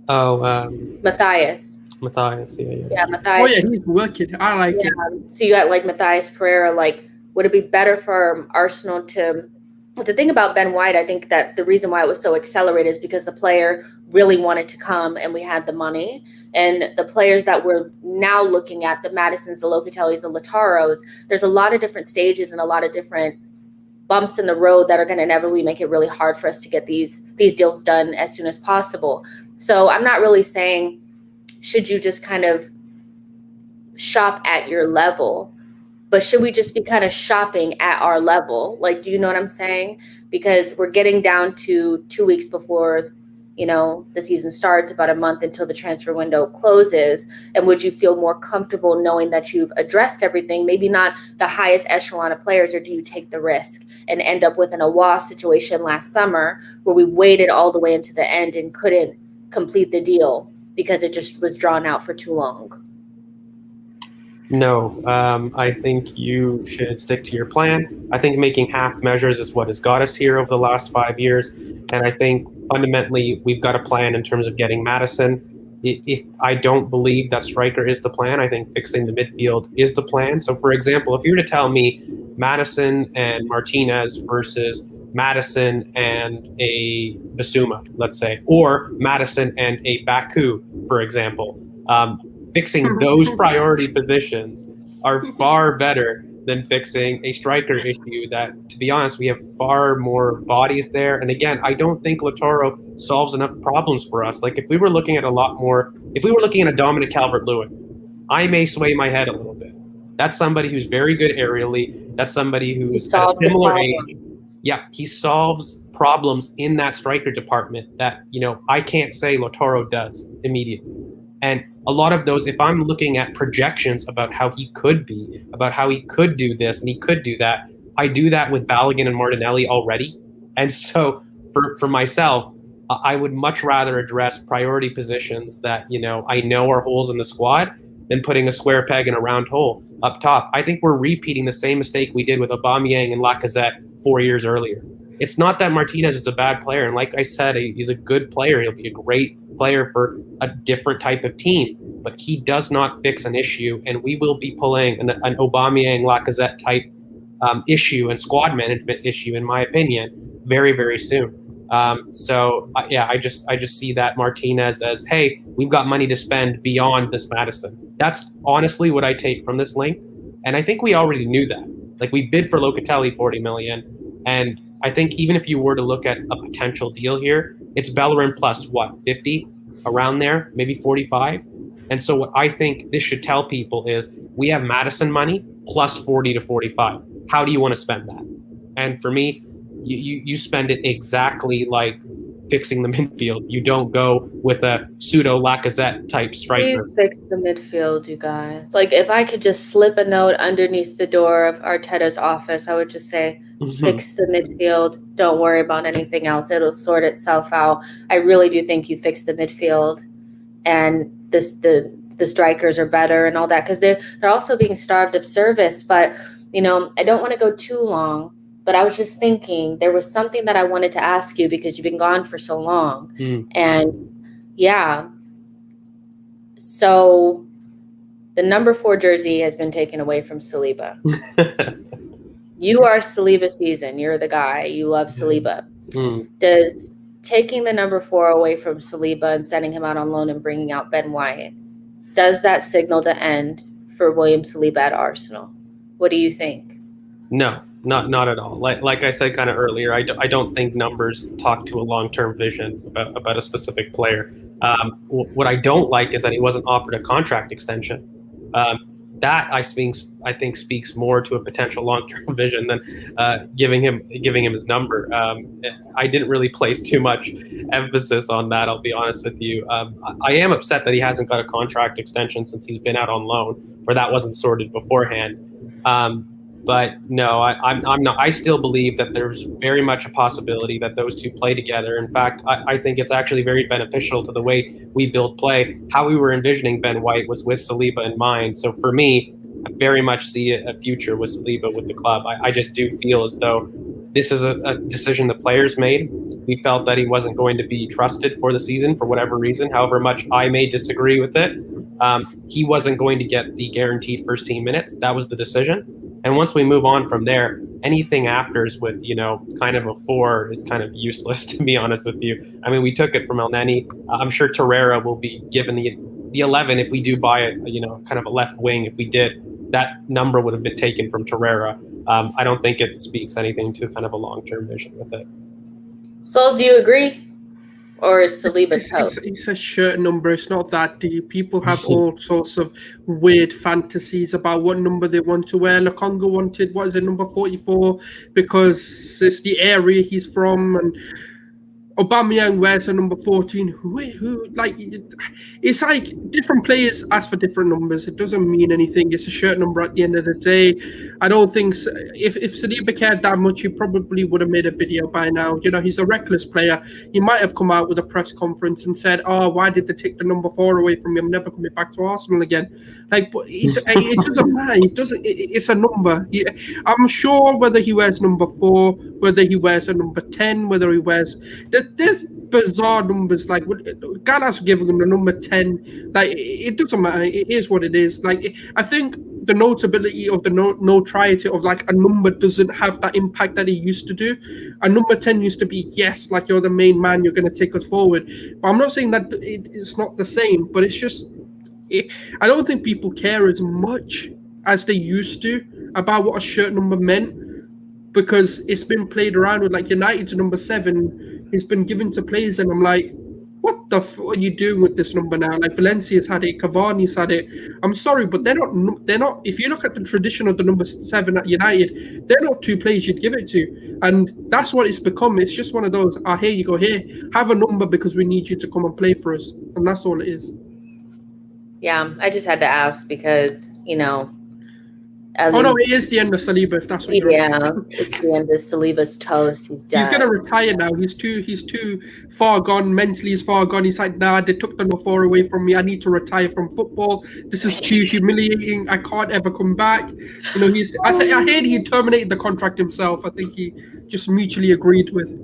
Oh, Matthias. Matthias, yeah. Yeah, Matthias. Oh yeah, he's working. I like it. So you got like Matthias Pereira. Like, would it be better for Arsenal to? The thing about Ben White, I think that the reason why it was so accelerated is because the player really wanted to come, and we had the money. And the players that we're now looking at, the Maddisons, the Locatellis, the Lautaros, there's a lot of different stages and a lot of different bumps in the road that are going to inevitably make it really hard for us to get these deals done as soon as possible. So I'm not really saying, should you just kind of shop at your level, but should we just be kind of shopping at our level? Like, do you know what I'm saying? Because we're getting down to 2 weeks before, the season starts, about a month until the transfer window closes. And would you feel more comfortable knowing that you've addressed everything, maybe not the highest echelon of players, or do you take the risk and end up with an Awa situation last summer where we waited all the way into the end and couldn't complete the deal because it just was drawn out for too long? No, I think you should stick to your plan. I think making half measures is what has got us here over the last 5 years. And I think fundamentally we've got a plan in terms of getting Maddison. If I don't believe that striker is the plan, I think fixing the midfield is the plan. So, for example, if you were to tell me Maddison and Martinez versus Madison and a Basuma, let's say, or Madison and a Baku, for example. Fixing those priority positions are far better than fixing a striker issue that, to be honest, we have far more bodies there. And again, I don't think Lautaro solves enough problems for us. Like if we were looking at a Dominic Calvert-Lewin, I may sway my head a little bit. That's somebody who's very good aerially. That's somebody who's at a similar age. Yeah, he solves problems in that striker department that, I can't say Lautaro does immediately. And a lot of those, if I'm looking at projections about how he could be, about how he could do this and he could do that, I do that with Balogun and Martinelli already. And so for myself, I would much rather address priority positions that, I know are holes in the squad than putting a square peg in a round hole up top. I think we're repeating the same mistake we did with Aubameyang and Lacazette 4 years earlier. It's not that Martinez is a bad player. And like I said, he's a good player. He'll be a great player for a different type of team. But he does not fix an issue. And we will be pulling an Aubameyang, Lacazette type issue and squad management issue, in my opinion, very, very soon. I just see that Martinez as, hey, we've got money to spend beyond this Madison. That's honestly what I take from this link. And I think we already knew that. Like we bid for Locatelli 40 million. And I think even if you were to look at a potential deal here, it's Bellerin plus what, 50 around there, maybe 45. And so what I think this should tell people is we have Madison money plus 40 to 45. How do you want to spend that? And for me, you spend it exactly like fixing the midfield. You don't go with a pseudo Lacazette type striker. Please fix the midfield, you guys. Like if I could just slip a note underneath the door of Arteta's office, I would just say, fix the midfield. Don't worry about anything else. It'll sort itself out. I really do think you fix the midfield, and the strikers are better and all that, because they're also being starved of service. But I don't want to go too long. But I was just thinking there was something that I wanted to ask you because you've been gone for so long. And yeah, so the number 4 jersey has been taken away from Saliba. You are Saliba season. You're the guy. You love Saliba. Does taking the number 4 away from Saliba and sending him out on loan and bringing out Ben White, does that signal the end for William Saliba at Arsenal? What do you think? No. Not at all. Like I said kind of earlier, I don't think numbers talk to a long-term vision about a specific player. What I don't like is that he wasn't offered a contract extension. That I think speaks more to a potential long-term vision than giving him his number. I didn't really place too much emphasis on that, I'll be honest with you. I am upset that he hasn't got a contract extension since he's been out on loan, where that wasn't sorted beforehand. But no, I'm not. I still believe that there's very much a possibility that those two play together. In fact, I think it's actually very beneficial to the way we build play. How we were envisioning Ben White was with Saliba in mind. So for me, I very much see a future with Saliba with the club. I just do feel as though this is a decision the players made. We felt that he wasn't going to be trusted for the season for whatever reason, however much I may disagree with it. He wasn't going to get the guaranteed first team minutes. That was the decision. And once we move on from there, anything after is with, kind of a 4 is kind of useless, to be honest with you. I mean, we took it from El Neni. I'm sure Torreira will be given the 11 if we do buy it, kind of a left wing. If we did, that number would have been taken from Torreira. I don't think it speaks anything to kind of a long-term vision with it. Sulz, do you agree? Or is Saliba toast? It's a shirt number. It's not that deep. People have all sorts of weird fantasies about what number they want to wear. Lokonga wanted, number 44, because it's the area he's from, and Aubameyang wears a number 14. It's like different players ask for different numbers. It doesn't mean anything. It's a shirt number at the end of the day. I don't think if Saliba cared that much, he probably would have made a video by now. He's a reckless player. He might have come out with a press conference and said, "Oh, why did they take the number 4 away from me? I'm never coming back to Arsenal again." But it doesn't matter. It's a number. I'm sure whether he wears number 4, whether he wears a number 10, whether he wears. There's bizarre numbers, like Gana's giving him the number 10. Like, it doesn't matter. It is what it is. Like, I think the notability of the notoriety of like a number doesn't have that impact that it used to do. A number 10 used to be, yes, like you're the main man, you're going to take us forward. But I'm not saying that it's not the same, but it's just, I don't think people care as much as they used to about what a shirt number meant, because it's been played around with. Like United's number 7 has been given to players, and I'm like, what the are you doing with this number now? Like Valencia's had it, Cavani's had it. I'm sorry, but they're not. If you look at the tradition of the number 7 at United, they're not 2 players you'd give it to, and that's what it's become. It's just one of those. Here you go. Here, have a number because we need you to come and play for us, and that's all it is. Yeah, I just had to ask because no, it is the end of Saliba. If that's what you're saying. It's the end of Saliba's toast. He's done. He's gonna retire now. He's too far gone. Mentally, he's far gone. He's like, nah, they took the number 4 away from me. I need to retire from football. This is too humiliating. I can't ever come back. I heard he terminated the contract himself. I think he just mutually agreed with.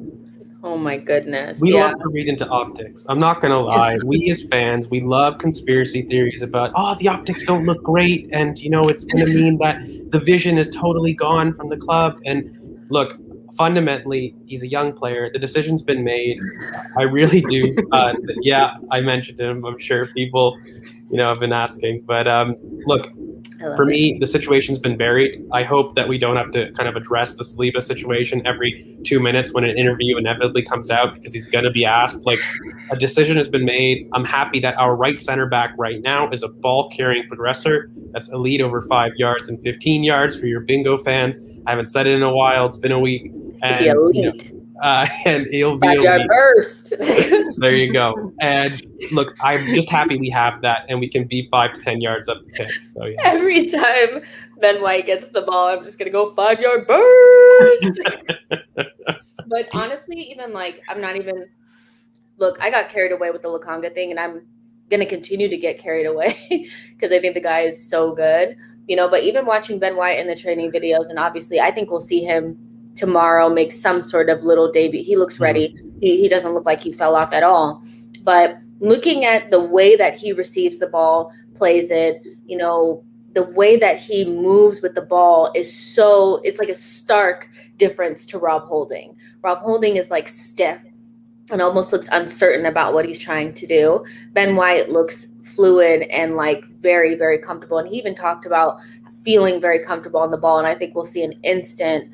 Oh my goodness. We love to read into optics. I'm not going to lie. We as fans, we love conspiracy theories about, the optics don't look great. And, it's going to mean that the vision is totally gone from the club. And look, fundamentally, he's a young player. The decision's been made. I really do. I mentioned him. I'm sure people, have been asking. But look, for me, the situation's been buried. I hope that we don't have to kind of address the Saliba situation every 2 minutes when an interview inevitably comes out, because he's going to be asked. Like, a decision has been made. I'm happy that our right center back right now is a ball-carrying progressor that's elite over 5 yards and 15 yards for your bingo fans. I haven't said it in a while. It's been a week. And, and he'll be 5-yard burst. There you go. And look, I'm just happy we have that, and we can be 5 to 10 yards up the pitch. So, yeah. Every time Ben White gets the ball, I'm just gonna go 5-yard burst. But honestly, even I'm not even. Look, I got carried away with the Lokonga thing, and I'm gonna continue to get carried away because I think the guy is so good. But even watching Ben White in the training videos, and obviously, I think we'll see him tomorrow make some sort of little debut. He looks ready. He doesn't look like he fell off at all. But looking at the way that he receives the ball, plays it, the way that he moves with the ball is it's like a stark difference to Rob Holding. Rob Holding is like stiff and almost looks uncertain about what he's trying to do. Ben White looks fluid and very, very comfortable. And he even talked about feeling very comfortable on the ball. And I think we'll see an instant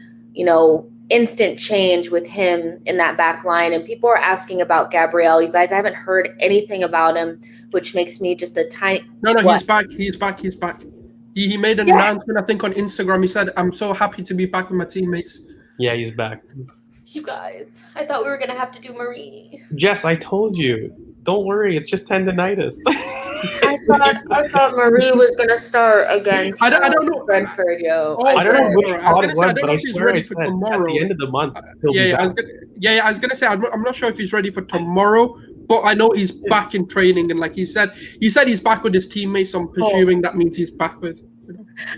change with him in that back line. And people are asking about Gabriel. You guys, I haven't heard anything about him, which makes me just a tiny... No, he's back. He's back. He made an announcement, I think, on Instagram. He said, I'm so happy to be back with my teammates. Yeah, he's back. You guys, I thought we were going to have to do Marie. Jess, I told you. Don't worry, it's just tendonitis. I thought Marie was going to start against I don't know. Brentford, yo. I don't know which spot it was, I don't but know I if he's swear ready I for said tomorrow. at the end of the month, he'll be I back. was going to say, I'm not sure if he's ready for tomorrow, but I know he's back in training. And like he said he's back with his teammates. So I'm presuming that means he's back with...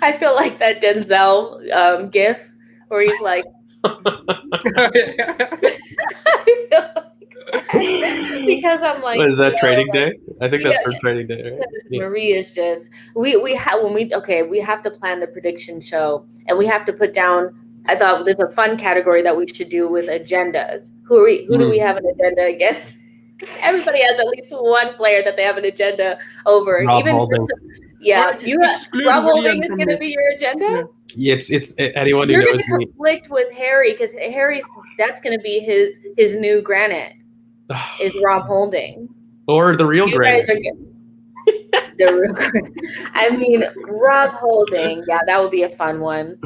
I feel like that Denzel gif where he's like... because I'm like, what is that, trading day? I think that's for trading day, right? Yeah. Marie is just we have to plan the prediction show, and we have to put down. I thought there's a fun category that we should do with agendas. Who do we have an agenda against? Everybody has at least one player that they have an agenda over. Rob Even Holding. Rob Holding is going to be your agenda. Yeah, it's anyone who You're knows going to me. conflict with Harry because that's going to be his new granite. Is Rob Holding or the real granite? The real granite. I mean, Rob Holding. Yeah, that would be a fun one.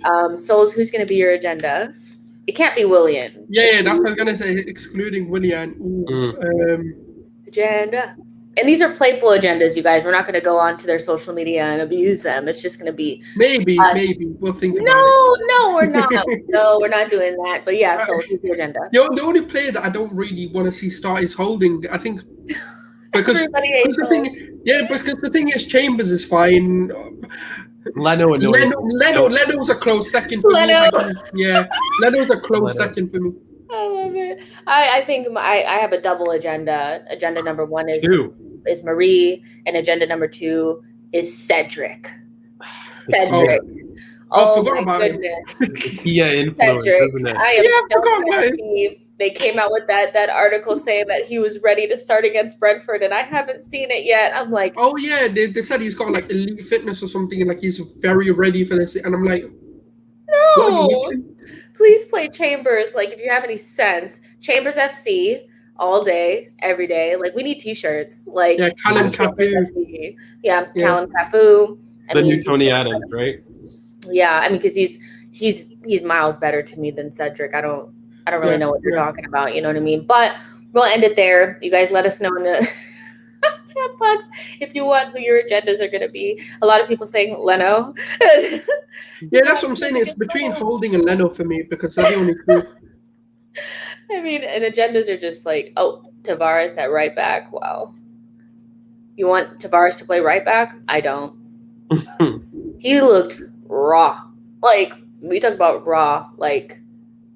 Sulz, who's going to be your agenda? It can't be William. Yeah, that's what I was going to say. Excluding William. Agenda. And these are playful agendas, you guys. We're not going to go on to their social media and abuse them. It's just going to be maybe we'll think about it. No, we're not. No, we're not doing that. But yeah, so who's your agenda? The only player that I don't really want to see start is Holding. I think because the thing is Chambers is fine. Leno's a close second for me. Yeah, Leno's a close second for me. I love it. I think I have a double agenda. Agenda number 1 is Marie, and agenda number 2 is Cedric. Cedric. Oh, Oh forgot my about him. goodness. Kia influence, Cedric. isn't it? I am Yeah, I so forgot about him. pissed. They came out with that article saying that he was ready to start against Brentford, and I haven't seen it yet. I'm like, Oh yeah, they said he's got like elite fitness or something, and like he's very ready for this. And I'm like, what are you no, watching? please play Chambers. Like, if you have any sense, Chambers FC all day, every day. Like, we need T-shirts. Like, Yeah, Callum Chambers Cafu. FC. Yeah, Yeah. Callum Cafu. The new Tony Adams, right? Yeah, I mean, because he's miles better to me than Cedric. I don't really Yeah, know what you're yeah. talking about. You know what I mean? But we'll end it there. You guys let us know in the chat box if you want who your agendas are going to be. A lot of people saying Leno. Yeah, that's what I'm saying. It's between Holding and Leno for me because they're the only two. I mean, and agendas are just like, oh, Tavares at right back. Wow. You want Tavares to play right back? I don't. He looked raw. Like, we talk about raw, like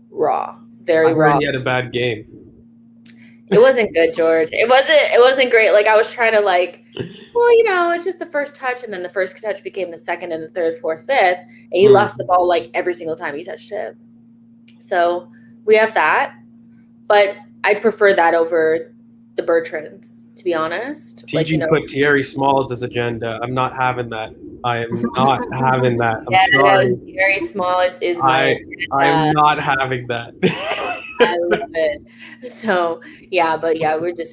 raw. Very I heard raw. he had a bad game. It wasn't good, George. It wasn't great. Like, I was trying to well, it's just the first touch, and then the first touch became the second and the third, fourth, fifth, and he lost the ball like every single time he touched it. So we have that, but I'd prefer that over the Bertrands, to be honest. TG put Thierry Smalls as agenda. I'm not having that. I am not having that. I'm sorry. Thierry Small is my I'm not having that. I love it. So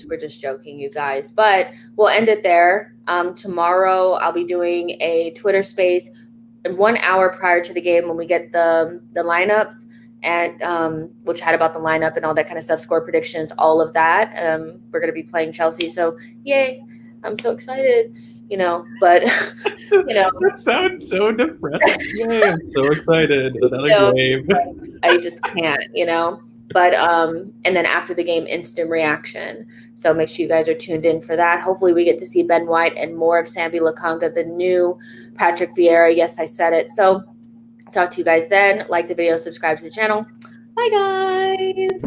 we're just joking, you guys. But we'll end it there. Tomorrow I'll be doing a Twitter space 1 hour prior to the game when we get the lineups, and we'll chat about the lineup and all that kind of stuff, score predictions, all of that. We're gonna be playing Chelsea, so yay! I'm so excited. But that sounds so depressing. Yay, I'm so excited. Another game. I just can't, But and then after the game, instant reaction. So make sure you guys are tuned in for that. Hopefully we get to see Ben White and more of Sambi Lokonga, the new Patrick Vieira. Yes, I said it. So talk to you guys then. Like the video, subscribe to the channel. Bye, guys.